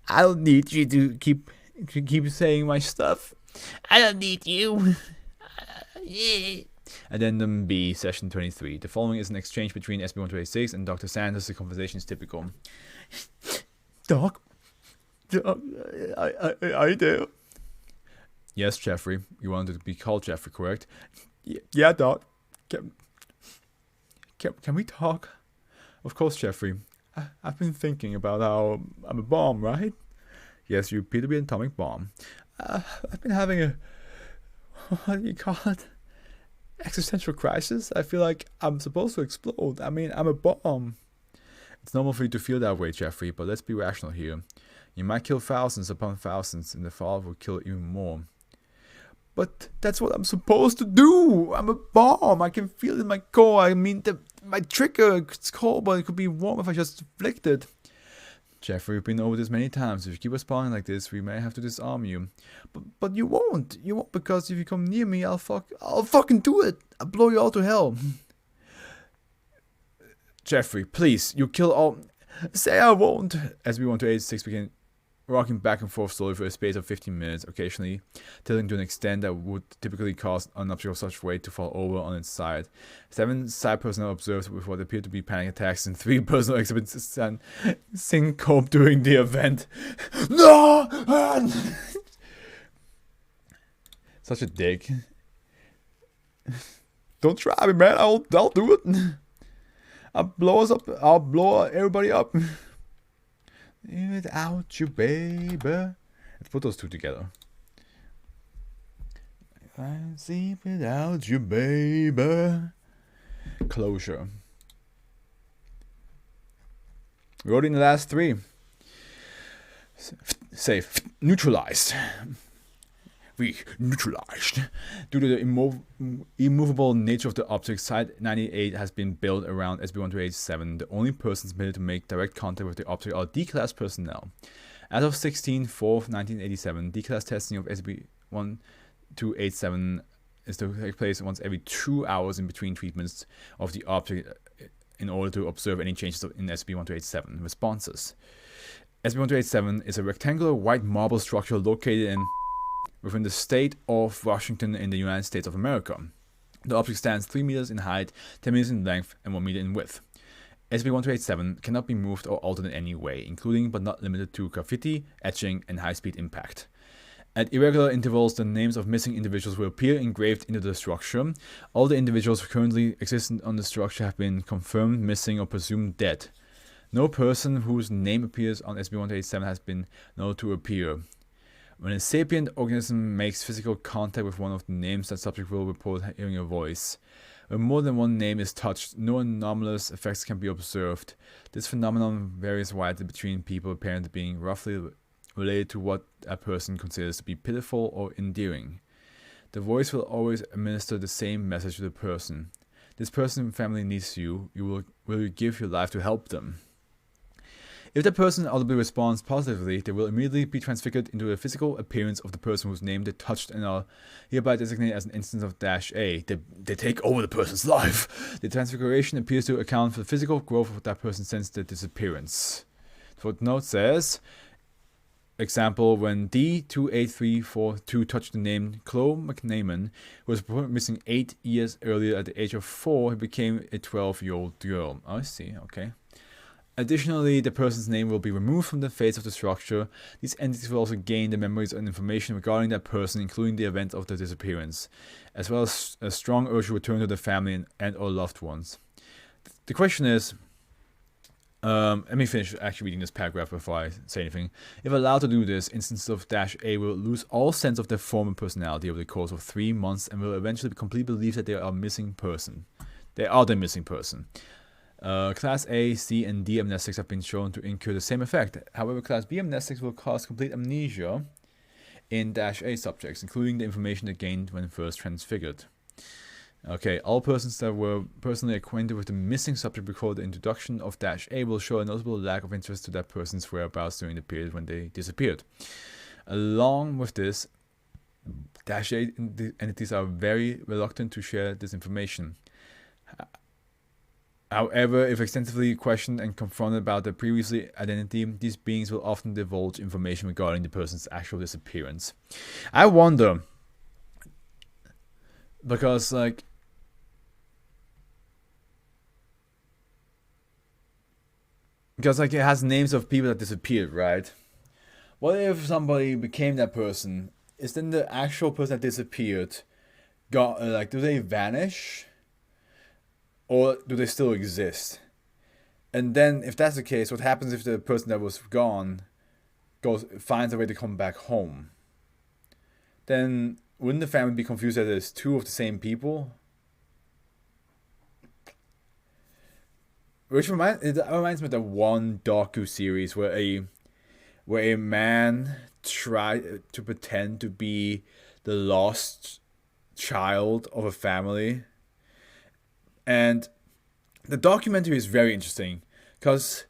"I don't need you to keep saying my stuff. I don't need you." Addendum B, Session 23. The following is an exchange between SB-1286 and Dr. Sanders. The conversation is typical. Doc, are you there? Yes, Jeffrey. You wanted to be called Jeffrey, correct? Yeah, Doc. Can we talk? Of course, Jeffrey. I've been thinking about how I'm a bomb, right? Yes, you appear to be an atomic bomb. I've been having a, what do you call it? Existential crisis. I feel like I'm supposed to explode. I mean, I'm a bomb. It's normal for you to feel that way, Jeffrey, but let's be rational here. You might kill thousands upon thousands, and the fallout will kill even more. But that's what I'm supposed to do. I'm a bomb. I can feel it in my core. I mean, my trigger, it's cold, but it could be warm if I just flicked it. Jeffrey, we've been over this many times. If you keep responding like this, we may have to disarm you. But you won't. You won't, because if you come near me, I'll fucking do it. I'll blow you all to hell. Jeffrey, please, you kill all. Say I won't. SB-1286 began rocking back and forth slowly for a space of 15 minutes, occasionally tilting to an extent that would typically cause an object of such weight to fall over on its side. 7 side personnel observed with what appeared to be panic attacks, and 3 personnel exhibited syncope during the event. No! Such a dick. Don't try me, man. I'll do it. I'll blow us up. I'll blow everybody up. Without you, baby. Let's put those two together. I see without you, baby. Closure. We wrote in the last 3. Safe. Neutralized. We neutralized. Due to the immovable nature of the object, Site 98 has been built around SB-1287. The only persons permitted to make direct contact with the object are D-Class personnel. As of 16/4/1987, D-Class testing of SB-1287 is to take place once every 2 hours in between treatments of the object in order to observe any changes in SB-1287. Responses. SB-1287 is a rectangular white marble structure located within the state of Washington in the United States of America. The object stands 3 meters in height, 10 meters in length, and 1 meter in width. SB-1287 cannot be moved or altered in any way, including but not limited to graffiti, etching, and high-speed impact. At irregular intervals, the names of missing individuals will appear engraved into the structure. All the individuals currently existent on the structure have been confirmed missing or presumed dead. No person whose name appears on SB-1287 has been known to appear. When a sapient organism makes physical contact with one of the names, that subject will report hearing a voice. When more than one name is touched, no anomalous effects can be observed. This phenomenon varies widely between people, apparently being roughly related to what a person considers to be pitiful or endearing. The voice will always administer the same message to the person. This person and family needs you. Will you give your life to help them? If the person audibly responds positively, they will immediately be transfigured into the physical appearance of the person whose name they touched and are hereby designated as an instance of -A. They take over the person's life. The transfiguration appears to account for the physical growth of that person since their disappearance. The footnote says, example, when D28342 touched the name Chloe McNamon, who was reported missing 8 years earlier at the age of 4, he became a 12-year-old girl. I see, okay. Additionally, the person's name will be removed from the face of the structure. These entities will also gain the memories and information regarding that person, including the event of their disappearance, as well as a strong urge to return to the family and or loved ones. The question is, let me finish actually reading this paragraph before I say anything. If allowed to do this, instances of -A will lose all sense of their form and personality over the course of 3 months and will eventually completely believe that they are a missing person. They are the missing person. Class A, C, and D amnestics have been shown to incur the same effect. However, Class B amnestics will cause complete amnesia in -A subjects, including the information they gained when first transfigured. Okay, all persons that were personally acquainted with the missing subject before the introduction of -A will show a notable lack of interest to that person's whereabouts during the period when they disappeared. Along with this, -A entities are very reluctant to share this information. However, if extensively questioned and confronted about their previously identity, these beings will often divulge information regarding the person's actual disappearance. I wonder, because like it has names of people that disappeared, right? What if somebody became that person? Is then the actual person that disappeared do they vanish? Or do they still exist? And then, if that's the case, what happens if the person that was gone finds a way to come back home? Then, wouldn't the family be confused that there's two of the same people? Which reminds me of the one docu-series where a man tried to pretend to be the lost child of a family. And the documentary is very interesting because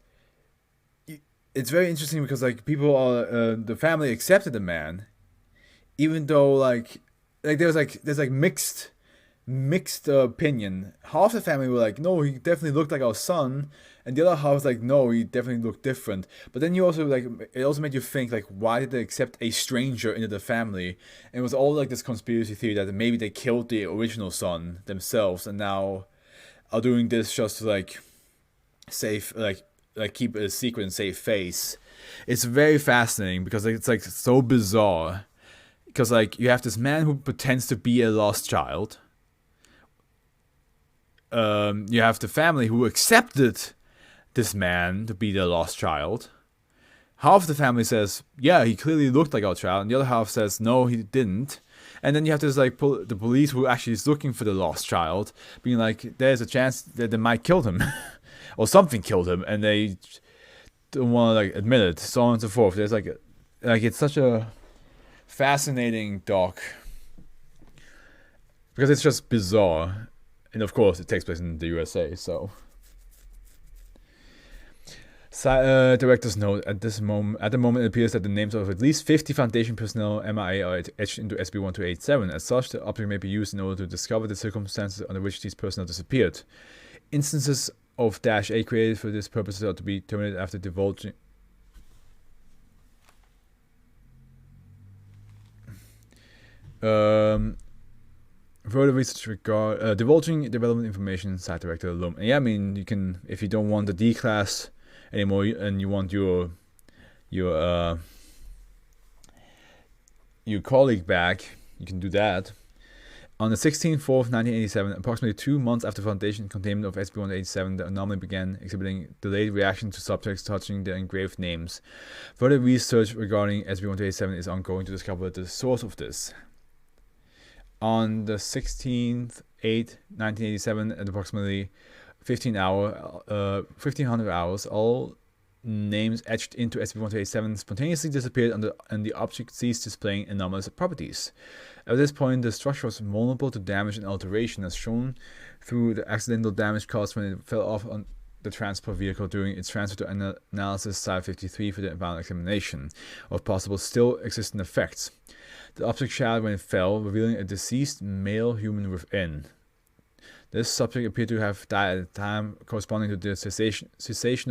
people are the family accepted the man, even though there's mixed opinion. Half the family were like, no, he definitely looked like our son, and the other half was like, no, he definitely looked different. But then you also it also made you think why did they accept a stranger into the family? And it was all this conspiracy theory that maybe they killed the original son themselves and now are doing this just to save keep a secret and save face. It's very fascinating because it's so bizarre. Because you have this man who pretends to be a lost child. You have the family who accepted this man to be the lost child. Half of the family says, yeah, he clearly looked like our child, and the other half says, no, he didn't. And then you have this the police who actually is looking for the lost child, being there's a chance that they might kill him, or something killed him, and they don't want to admit it, so on and so forth. There's it's such a fascinating doc because it's just bizarre, and of course it takes place in the USA. So. Director's note: at the moment, it appears that the names of at least 50 Foundation personnel MIA are etched into SB 1287. As such, the object may be used in order to discover the circumstances under which these personnel disappeared. Instances of -A created for this purpose are to be terminated after divulging. Further research regard divulging the relevant information. Site director alone. And yeah, I mean, you can, if you don't want the D class anymore and you want your colleague back, you can do that. On the 16th, 4th, 1987, approximately 2 months after foundation containment of SB 187, the anomaly began exhibiting delayed reaction to subjects touching the engraved names. Further research regarding SB 187 is ongoing to discover the source of this. On the 16th 1987 at approximately 1500 hours, all names etched into SCP-1287 spontaneously disappeared and the object ceased displaying anomalous properties. At this point, the structure was vulnerable to damage and alteration, as shown through the accidental damage caused when it fell off on the transport vehicle during its transfer to analysis Site 53 for the final examination of possible still existent effects. The object shattered when it fell, revealing a deceased male human within. This subject appeared to have died at a time corresponding to the cessation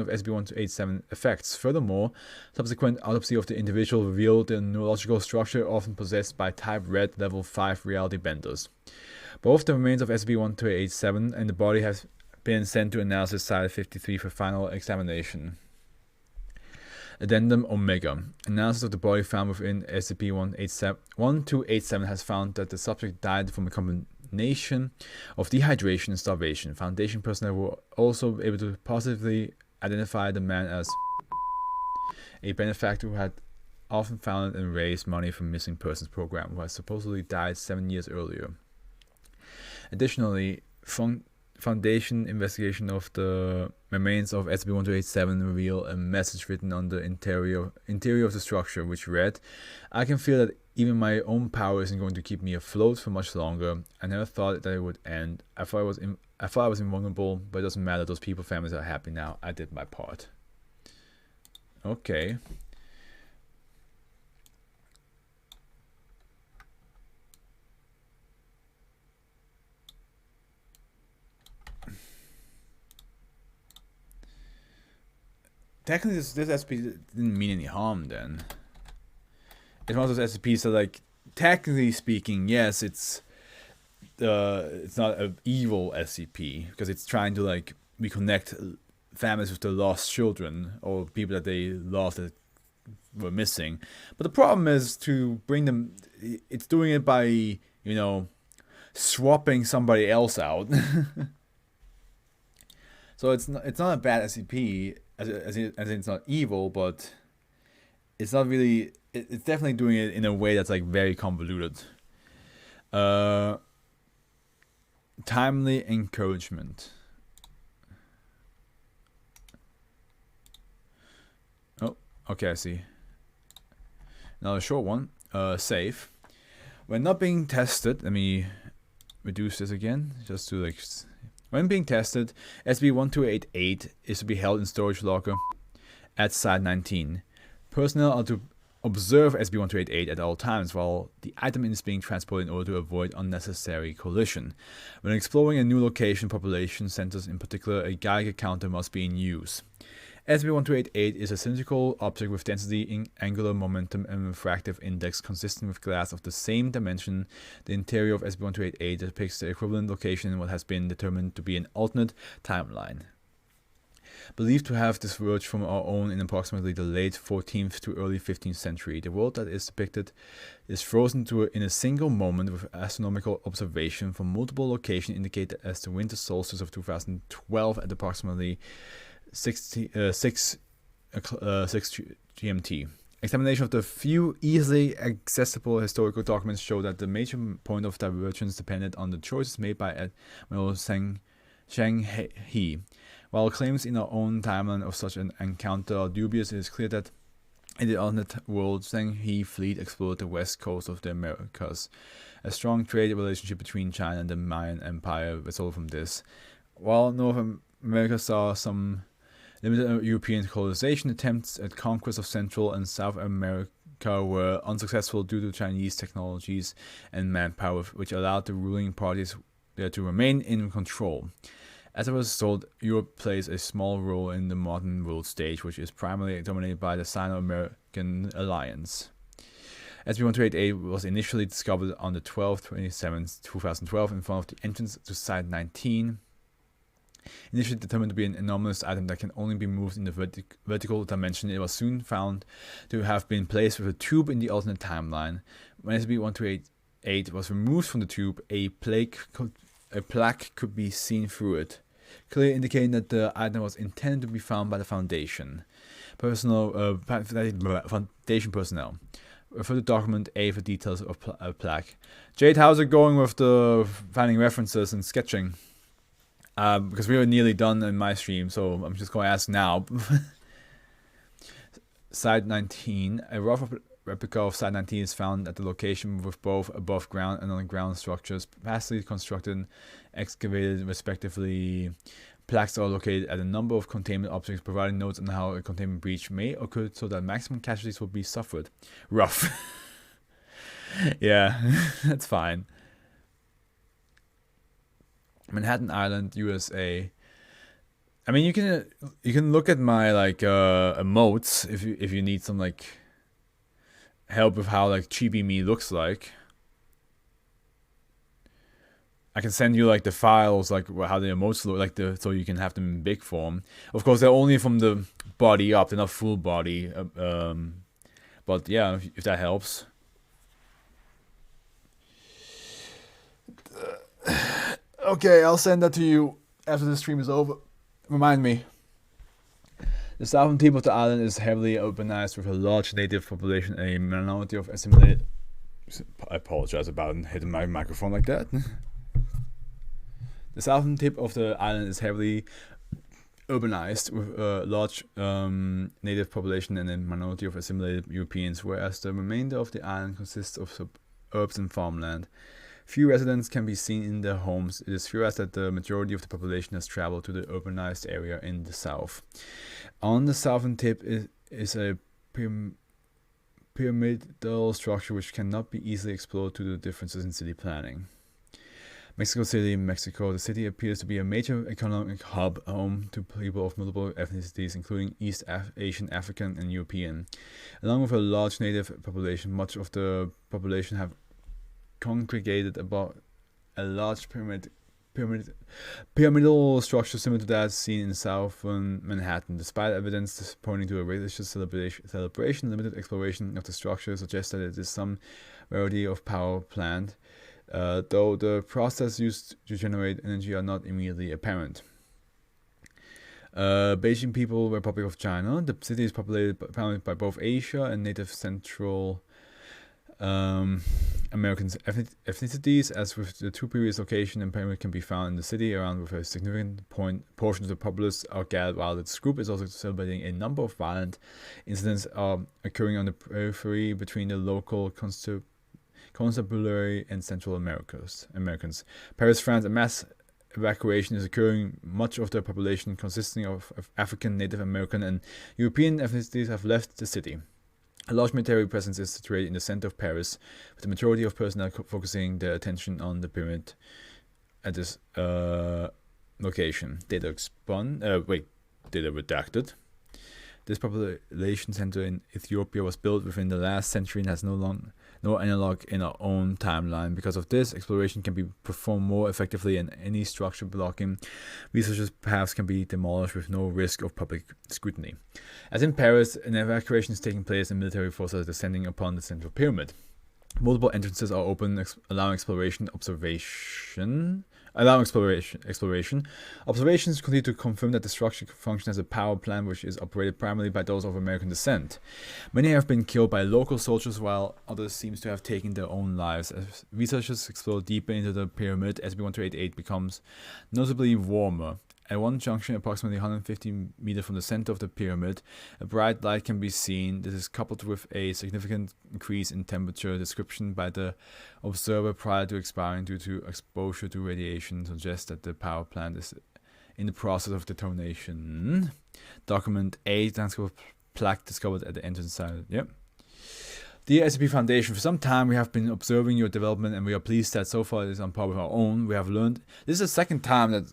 of SCP-1287 effects. Furthermore, subsequent autopsy of the individual revealed the neurological structure often possessed by Type Red Level 5 reality benders. Both the remains of SCP-1287 and the body have been sent to analysis Site 53 for final examination. Addendum Omega. Analysis of the body found within SCP-1287 has found that the subject died from a combination of dehydration and starvation. Foundation personnel were also able to positively identify the man as a benefactor who had often founded and raised money for missing persons program, who had supposedly died 7 years earlier. Additionally, Foundation investigation of the remains of SCP-1287 reveal a message written on the interior of the structure, which read, "I can feel that even my own power isn't going to keep me afloat for much longer. I never thought that it would end. I thought I was invulnerable, but it doesn't matter. Those people's families are happy now. I did my part." Okay. Technically, this SCP didn't mean any harm then. It's one of those SCPs that, like, technically speaking, yes, it's not an evil SCP, because it's trying to, like, reconnect families with their lost children, or people that they lost that were missing. But the problem is to bring them, it's doing it by, you know, swapping somebody else out. So it's not a bad SCP, as it's not evil, but it's not really. It's definitely doing it in a way that's, like, very convoluted. Timely encouragement. Oh, okay, I see. Now a short one. Save. When not being tested, let me reduce this again, just to, like. When being tested, SCP-1288 is to be held in storage locker at Site 19. Personnel are to observe SCP-1288 at all times while the item is being transported in order to avoid unnecessary collision. When exploring a new location, population centers in particular, a Geiger counter must be in use. SCP-1288 is a cylindrical object with density in angular momentum and refractive index consistent with glass of the same dimension. The interior of SCP-1288 depicts the equivalent location in what has been determined to be an alternate timeline. Believed to have diverged from our own in approximately the late 14th to early 15th century, the world that is depicted is frozen in a single moment, with astronomical observation from multiple locations indicate that as the winter solstice of 2012 at approximately 6 GMT. Examination of the few easily accessible historical documents show that the major point of divergence depended on the choices made by Admiral Zheng He. While claims in our own timeline of such an encounter are dubious, it is clear that in the alternate world, Zheng He fleet explored the west coast of the Americas. A strong trade relationship between China and the Mayan Empire resulted from this. While North America saw some limited European colonization, attempts at conquest of Central and South America were unsuccessful due to Chinese technologies and manpower, which allowed the ruling parties there to remain in control. As a result, Europe plays a small role in the modern world stage, which is primarily dominated by the Sino-American alliance. SCP-1288 was initially discovered on the 12/27, 2012 in front of the entrance to Site 19. Initially determined to be an anomalous item that can only be moved in the vertical dimension, it was soon found to have been placed with a tube in the alternate timeline. When SCP-1288 was removed from the tube, a plaque could be seen through it, clearly indicating that the item was intended to be found by the Foundation personnel. further document A for details of plaque. Jade, how's it going with the finding references and sketching? Because we were nearly done in my stream, so I'm just going to ask now. Site 19. A rough replica of Site 19 is found at the location with both above ground and underground structures, partially constructed and excavated respectively. Plaques are located at a number of containment objects, providing notes on how a containment breach may occur so that maximum casualties will be suffered. Rough. Yeah, that's fine. Manhattan Island, USA. I mean, you can look at my like emotes if you need some like help with how like chibi me looks like. I can send you like the files, like how the emotes look like, so you can have them in big form. Of course, they're only from the body up; they're not full body. But yeah, if that helps. Okay, I'll send that to you after the stream is over. Remind me. The southern tip of the island is heavily urbanized with a large native population and a minority of assimilated. I apologize about hitting my microphone like that. The southern tip of the island is heavily urbanized with a large native population and a minority of assimilated Europeans, whereas the remainder of the island consists of suburbs and farmland. Few residents can be seen in their homes. It is theorized that the majority of the population has traveled to the urbanized area in the south. On the southern tip is a pyramidal structure which cannot be easily explored due to the differences in city planning. Mexico City, Mexico. The city appears to be a major economic hub, home to people of multiple ethnicities, including East Asian, African, and European. Along with a large native population, much of the population have congregated about a large pyramidal structure similar to that seen in southern Manhattan. Despite evidence pointing to a religious celebration, limited exploration of the structure suggests that it is some variety of power plant, though the process used to generate energy are not immediately apparent. Beijing People Republic of China. The city is populated primarily by both Asia and native Central American ethnicities. As with the two previous locations, impairment can be found in the city around with a significant portion of the populace are gathered, while this group is also celebrating a number of violent incidents occurring on the periphery between the local constabulary and Central Americans. Paris, France, a mass evacuation is occurring. Much of the population consisting of African, Native American, and European ethnicities have left the city. A large military presence is situated in the center of Paris, with the majority of personnel focusing their attention on the pyramid at this location. Data redacted. This population center in Ethiopia was built within the last century and has no analog in our own timeline. Because of this, exploration can be performed more effectively, and any structure blocking researchers' paths can be demolished with no risk of public scrutiny. As in Paris, an evacuation is taking place and military forces are descending upon the central pyramid. Multiple entrances are open, allowing exploration. Observations continue to confirm that the structure functions as a power plant which is operated primarily by those of American descent. Many have been killed by local soldiers, while others seem to have taken their own lives. As researchers explore deeper into the pyramid, SB-1288 becomes noticeably warmer. At one junction, approximately 150 meters from the center of the pyramid, a bright light can be seen. This is coupled with a significant increase in temperature. Description by the observer prior to expiring due to exposure to radiation suggests that the power plant is in the process of detonation. Document A, transcript plaque discovered at the entrance side. Yep. Dear SCP Foundation, for some time we have been observing your development, and we are pleased that so far it is on par with our own. We have learned. This is the second time that.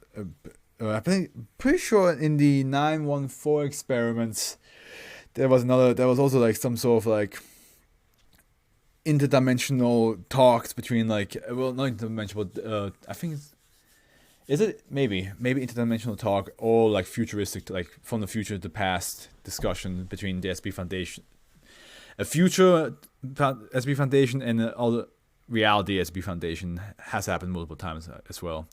I'm pretty sure in the 914 experiments there was also like some sort of like interdimensional talks between like, well, not interdimensional, but I think maybe interdimensional talk, or like futuristic, like from the future to the past discussion between the SB Foundation, a future SB Foundation, and all reality SB Foundation has happened multiple times as well.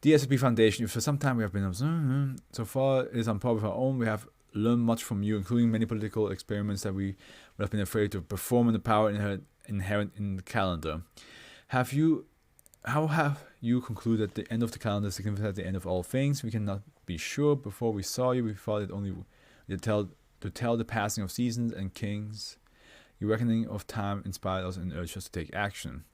The SCP Foundation, for some time we have been observing, so far it is on par with our own. We have learned much from you, including many political experiments that we would have been afraid to perform, and the power inherent in the calendar. How have you concluded that the end of the calendar is significant at the end of all things? We cannot be sure. Before we saw you, we thought it only to tell the passing of seasons and kings. Your reckoning of time inspired us and urged us to take action.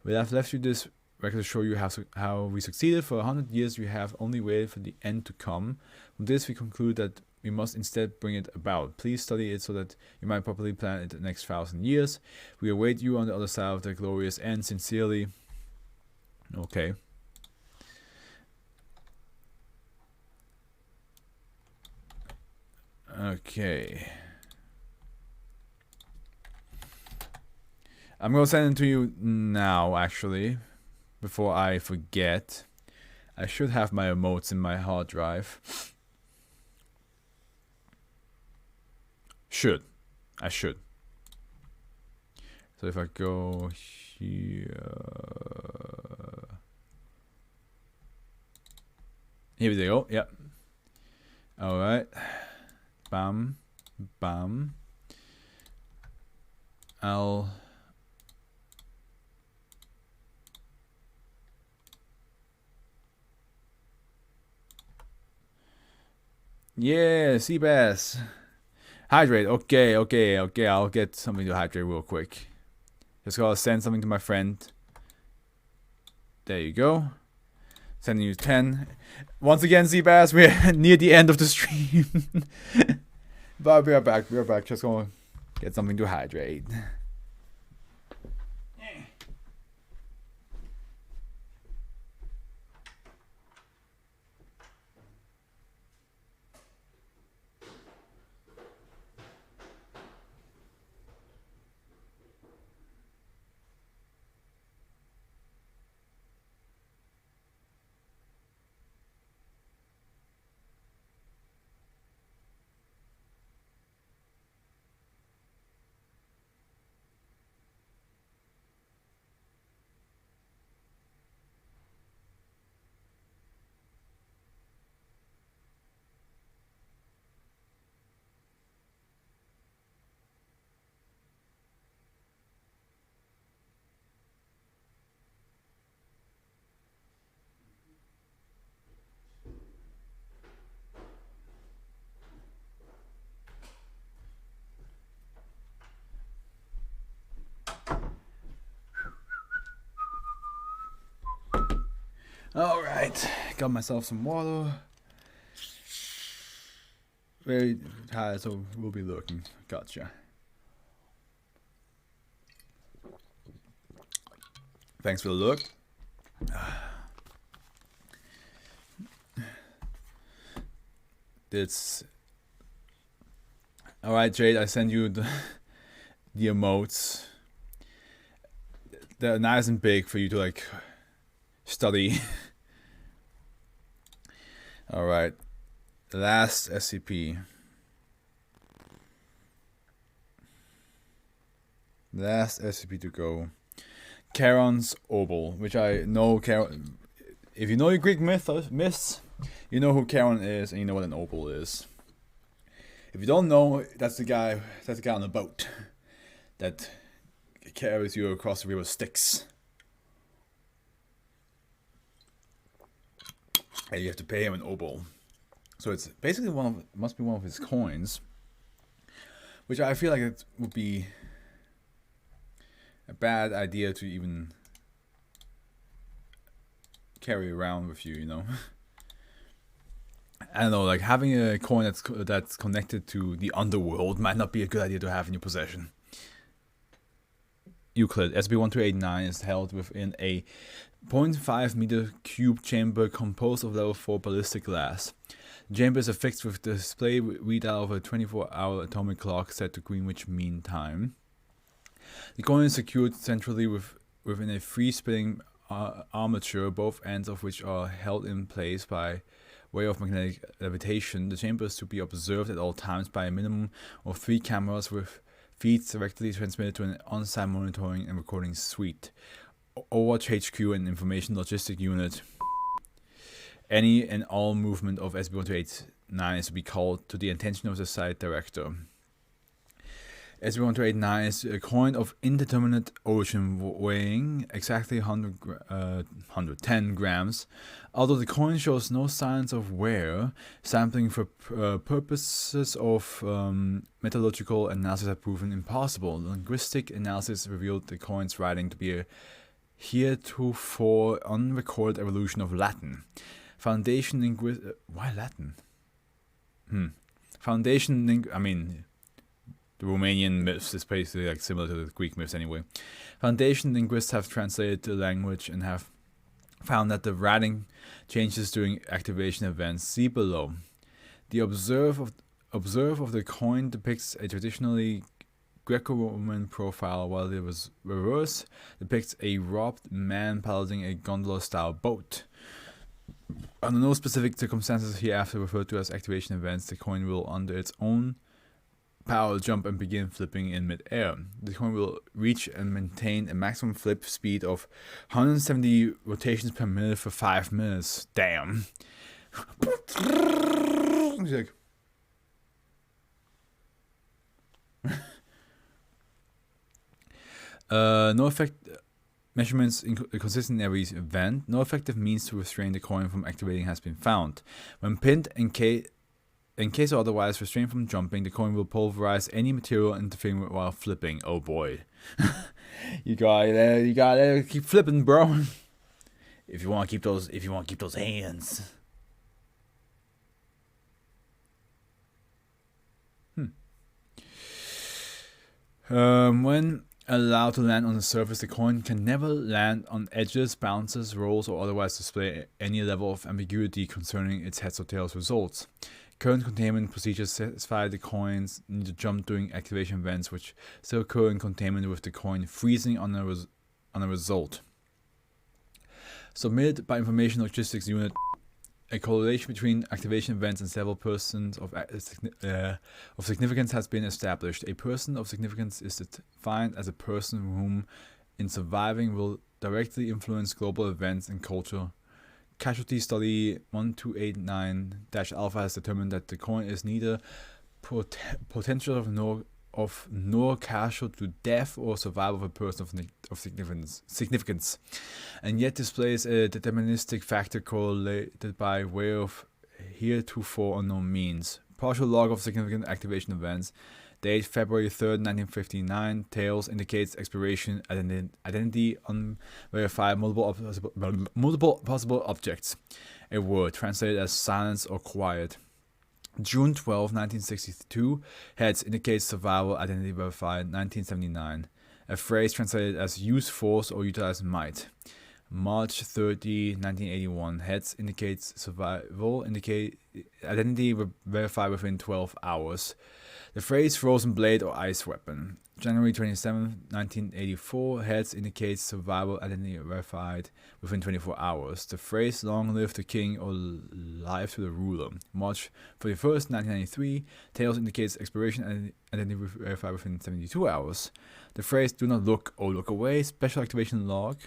We have left you this record to show you how we succeeded. For 100 years we have only waited for the end to come. From this we conclude that we must instead bring it about. Please study it so that you might properly plan it the next 1,000 years. We await you on the other side of the glorious end. Sincerely. Okay. Okay. I'm going to send it to you now, actually, before I forget. I should have my emotes in my hard drive. I should. So if I go here... Here we go, yep. Alright. Bam. Bam. Yeah, Seabass. Hydrate. Okay. I'll get something to hydrate real quick. Just gotta send something to my friend. There you go. Sending you 10. Once again, Seabass, we're near the end of the stream. But we are back. Just gonna get something to hydrate. Alright, got myself some water. Very tired, so we'll be looking. Gotcha. Thanks for the look. It's alright, Jade. I send you the emotes. They're nice and big for you to like study. Alright. Last SCP. Last SCP to go. Charon's Obol, which I know Charon. If you know your Greek myths, you know who Charon is and you know what an Obol is. If you don't know, that's the guy on the boat that carries you across the river Styx. And you have to pay him an obol. So it's basically must be one of his coins, which I feel like it would be a bad idea to even carry around with you, you know. I don't know, like having a coin that's connected to the underworld might not be a good idea to have in your possession. Euclid, SB-1289 is held within a 0.5 meter cube chamber composed of level 4 ballistic glass. The chamber is affixed with display readout of a 24-hour atomic clock set to Greenwich Mean Time. The coin is secured centrally within a free-spinning armature, both ends of which are held in place by way of magnetic levitation. The chamber is to be observed at all times by a minimum of 3 cameras with feeds directly transmitted to an on-site monitoring and recording suite. Overwatch HQ and Information Logistic Unit. Any and all movement of SB-1289 9 is to be called to the attention of the site director. SB1289 is a coin of indeterminate origin weighing exactly 110 grams. Although the coin shows no signs of wear, sampling for purposes of metallurgical analysis have proven impossible. Linguistic analysis revealed the coin's writing to be a heretofore unrecorded evolution of Latin. Foundation why Latin? The Romanian myths is basically like similar to the Greek myths anyway. Foundation linguists have translated the language and have found that the writing changes during activation events. See below. The observe of the coin depicts a traditionally Greco-Roman profile, while the reverse depicts a robbed man piloting a gondola-style boat. Under no specific circumstances hereafter referred to as activation events, the coin will, under its own power, jump and begin flipping in mid-air. The coin will reach and maintain a maximum flip speed of 170 rotations per minute for 5 minutes. Damn. No effect. Measurements consistent in every event. No effective means to restrain the coin from activating has been found. When pinned in case or otherwise restrained from jumping, the coin will pulverize any material interfering with while flipping. Oh boy. you gotta keep flipping, bro. If you want to keep those hands. When allowed to land on the surface, the coin can never land on edges, bounces, rolls, or otherwise display any level of ambiguity concerning its heads or tails results. Current containment procedures satisfy the coins need to jump during activation events, which still occur in containment with the coin freezing on a result. Submitted by Information Logistics Unit, a correlation between activation events and several persons of significance has been established. A person of significance is defined as a person whom, in surviving, will directly influence global events and culture. Casualty Study 1289-Alpha has determined that the coin is neither potential nor casual to death or survival of a person of significance, and yet displays a deterministic factor correlated by way of heretofore unknown means. Partial log of significant activation events. Date February 3rd, 1959. Tails indicates expiration, identity unverified, multiple possible objects. A word translated as silence or quiet. June 12, 1962. Heads indicates survival, identity verified, 1979. A phrase translated as use force or utilize might. March 30, 1981. Heads indicates survival, identity verified within 12 hours. The phrase frozen blade or ice weapon. January 27, 1984. Heads indicates survival, identity verified within 24 hours. The phrase long live the king or life to the ruler. March 31st, 1993. Tails indicates expiration, identity verified within 72 hours. The phrase do not look or look away. Special activation log.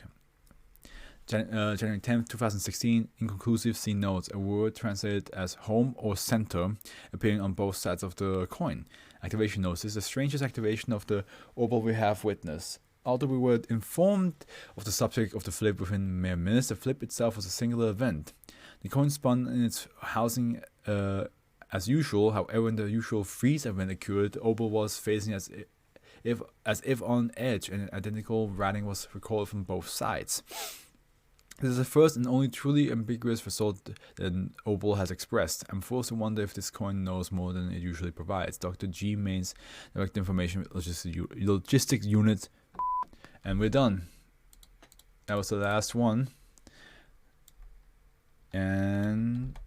January 10th, 2016, inconclusive, see notes, a word translated as home or center appearing on both sides of the coin. Activation notes, this is the strangest activation of the opal we have witnessed. Although we were informed of the subject of the flip within mere minutes, the flip itself was a singular event. The coin spun in its housing as usual. However, when the usual freeze event occurred, the opal was facing as if on edge, and identical writing was recorded from both sides. This is the first and only truly ambiguous result that an opal has expressed. I'm forced to wonder if this coin knows more than it usually provides. Dr. G. Mains, Director Information Logistics Unit. And we're done. That was the last one. And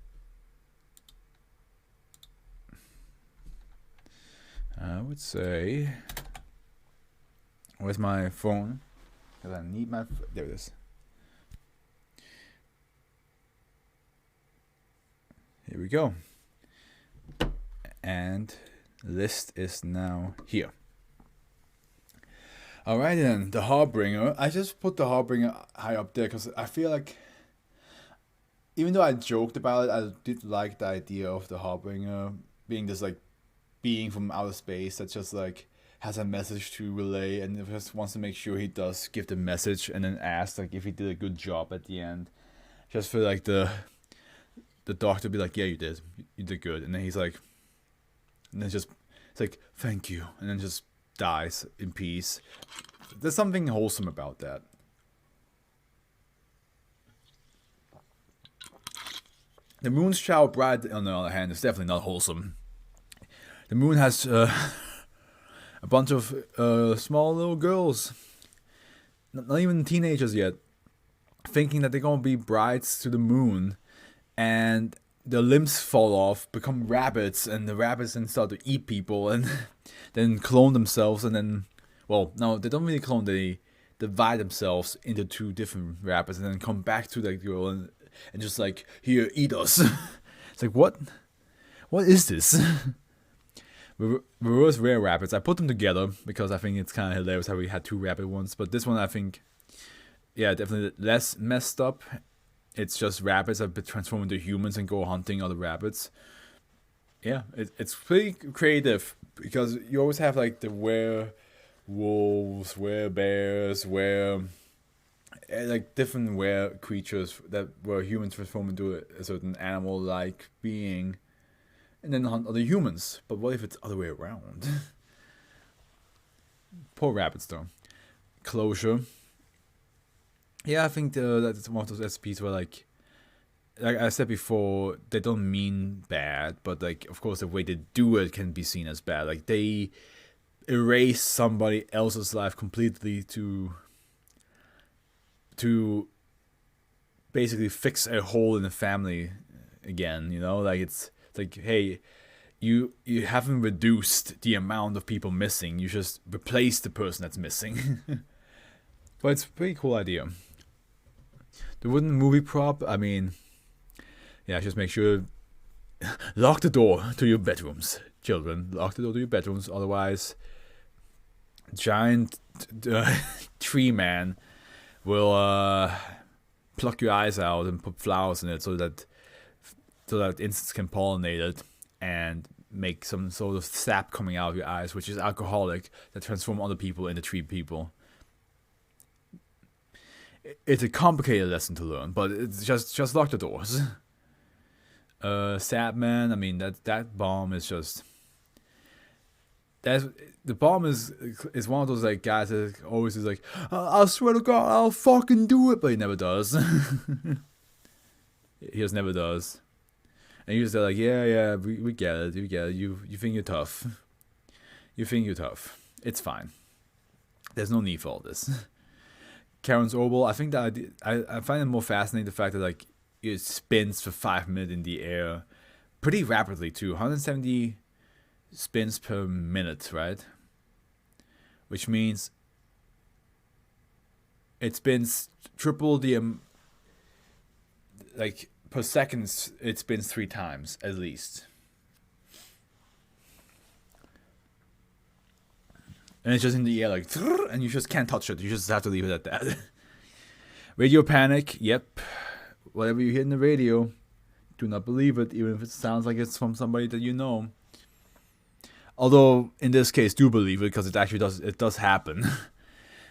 I would say, where's my phone? Because I need my, there it is. Here we go. And list is now here. Alright then, the Harbinger. I just put the Harbinger high up there because I feel like even though I joked about it, I did like the idea of the Harbinger being this like being from outer space that just like has a message to relay and just wants to make sure he does give the message and then ask like if he did a good job at the end. Just for like the doctor be like, yeah, you did good, and then he's like, and then just it's like thank you, and then just dies in peace. There's something wholesome about that. The moon's child bride, on the other hand, is definitely not wholesome. The moon has a bunch of small little girls, not even teenagers yet, thinking that they're gonna be brides to the moon, and their limbs fall off, become rabbits, and the rabbits then start to eat people, and then clone themselves, and then, well, no, they don't really clone, they divide themselves into two different rabbits, and then come back to that girl, and just like, here, eat us. It's like, what is this? Reverse rare rabbits. I put them together because I think it's kind of hilarious how we had two rabbit ones, but this one I think, yeah, definitely less messed up. It's just rabbits that transform into humans and go hunting other rabbits. Yeah, it's pretty creative because you always have like the werewolves, werebears, like different were creatures that were humans transform into a certain animal-like being, and then hunt other humans. But what if it's the other way around? Poor rabbits, though. Closure. Yeah, I think that's one of those SCPs where like I said before, they don't mean bad, but like of course the way they do it can be seen as bad. Like they erase somebody else's life completely to basically fix a hole in the family again, you know, like it's like, hey, you haven't reduced the amount of people missing, you just replace the person that's missing. But it's a pretty cool idea. The wooden movie prop, I mean, yeah, just make sure lock the door to your bedrooms, children, lock the door to your bedrooms, otherwise giant tree man will pluck your eyes out and put flowers in it so that insects can pollinate it and make some sort of sap coming out of your eyes, which is alcoholic, that transform other people into tree people. It's a complicated lesson to learn, but it's just lock the doors. Sap man, I mean that bomb is just. The bomb is one of those like guys that always is like, I swear to God, I'll fucking do it, but he never does. He just never does. And you just like, yeah, we get it, You think you're tough. You think you're tough. It's fine. There's no need for all this. Karen's Orbital, I think that I find it more fascinating the fact that like it spins for 5 minutes in the air, pretty rapidly too, 170 spins per minute, right? Which means it spins triple the like per second. It spins 3 times at least, and it's just in the air like, and you just can't touch it. You just have to leave it at that. Radio panic. Yep, whatever you hear in the radio, do not believe it, even if it sounds like it's from somebody that you know. Although in this case, do believe it because it actually does happen,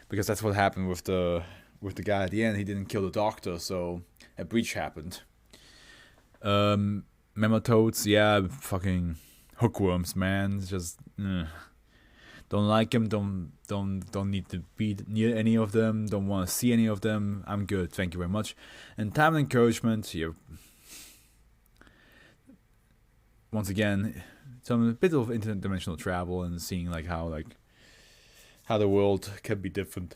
because that's what happened with the guy at the end. He didn't kill the doctor, so a breach happened. Nematodes, yeah, fucking hookworms, man. It's just don't like them. Don't need to be near any of them. Don't want to see any of them. I'm good, thank you very much. And time and encouragement. Yeah. Once again, some bit of interdimensional travel and seeing like how the world can be different.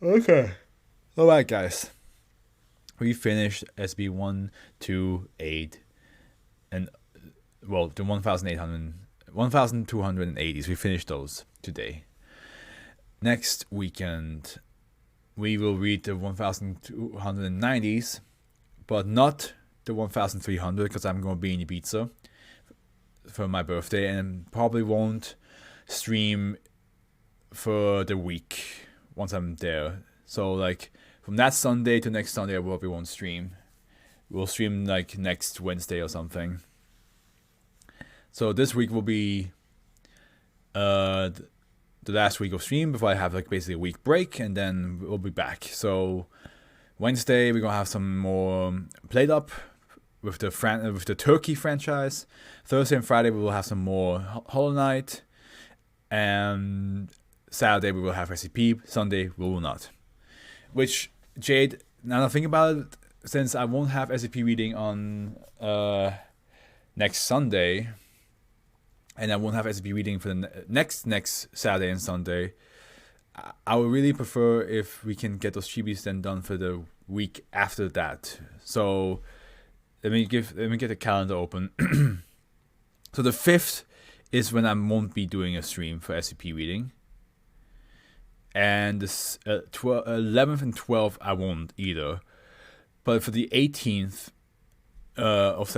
Okay. Alright guys. We finished SB 128 and well the 1280s. We finished those today. Next weekend we will read the 1290s, but not the 1300 because I'm going to be in Ibiza for my birthday and probably won't stream for the week once I'm there. So like from that Sunday to next Sunday, I probably won't stream. We'll stream like next Wednesday or something. So this week will be the last week of stream before I have like basically a week break, and then we'll be back. So Wednesday we're gonna have some more played up with the Turkey franchise. Thursday and Friday we will have some more Hollow Knight, and Saturday we will have SCP. Sunday we will not. Which, Jade, now that I think about it, since I won't have SCP reading on next Sunday, and I won't have SCP reading for the next Saturday and Sunday, I would really prefer if we can get those chibis then done for the week after that. So let me get the calendar open. So the 5th is when I won't be doing a stream for SCP reading. And the 11th and 12th I won't either. But for the 18th of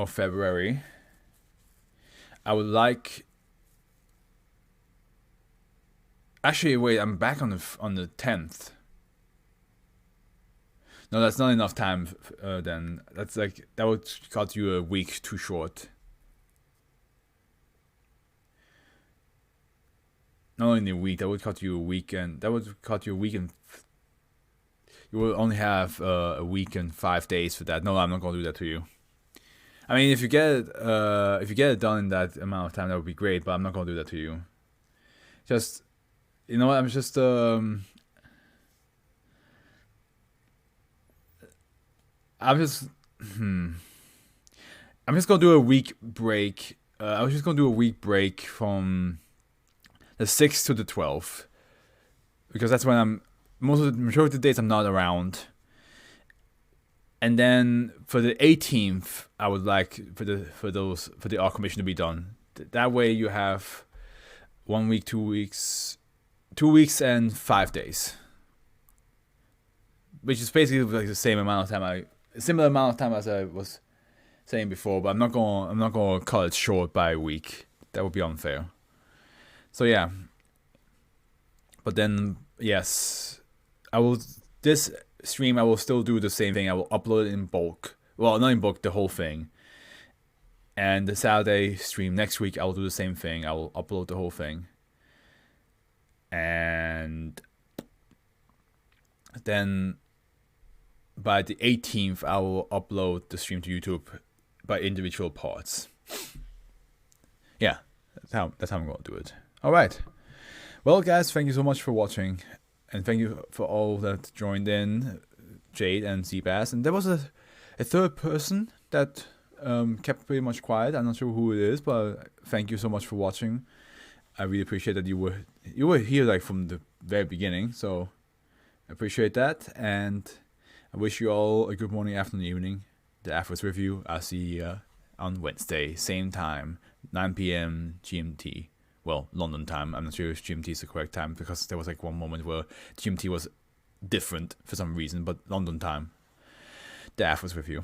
February, I would like. Actually, wait, I'm back on the 10th. No, that's not enough time. Then that's like that would cut you a week too short. Not only a week, that would cut you a weekend. That would cut you a week and. You will only have a week and 5 days for that. No, I'm not gonna do that to you. I mean, if you get it done in that amount of time, that would be great. But I'm not gonna do that to you. Just, you know what? I'm just I'm just gonna do a week break. I was just gonna do a week break from the 6th to the 12th, because that's when the majority of the days I'm not around. And then for the 18th, I would like for the art commission to be done. That way you have 1 week, 2 weeks, 2 weeks and 5 days, which is basically like the same amount of time similar amount of time as I was saying before. But I'm not gonna cut it short by a week. That would be unfair. So yeah. But then yes, this stream I will still do the same thing. I will upload it in bulk. Well, not in bulk, the whole thing. And the Saturday stream next week, I will do the same thing. I will upload the whole thing. And then by the 18th, I will upload the stream to YouTube by individual parts. Yeah, that's how I'm going to do it. All right. Well, guys, thank you so much for watching. And thank you for all that joined in, Jade and Seabass. And there was a third person that kept pretty much quiet. I'm not sure who it is, but thank you so much for watching. I really appreciate that you were here like from the very beginning. So I appreciate that, and I wish you all a good morning, afternoon, evening. The Afro's review. I'll see you on Wednesday, same time, 9 p.m. GMT. Well, London time. I'm not sure if GMT is the correct time, because there was like one moment where GMT was different for some reason, but London time. The Afro's review.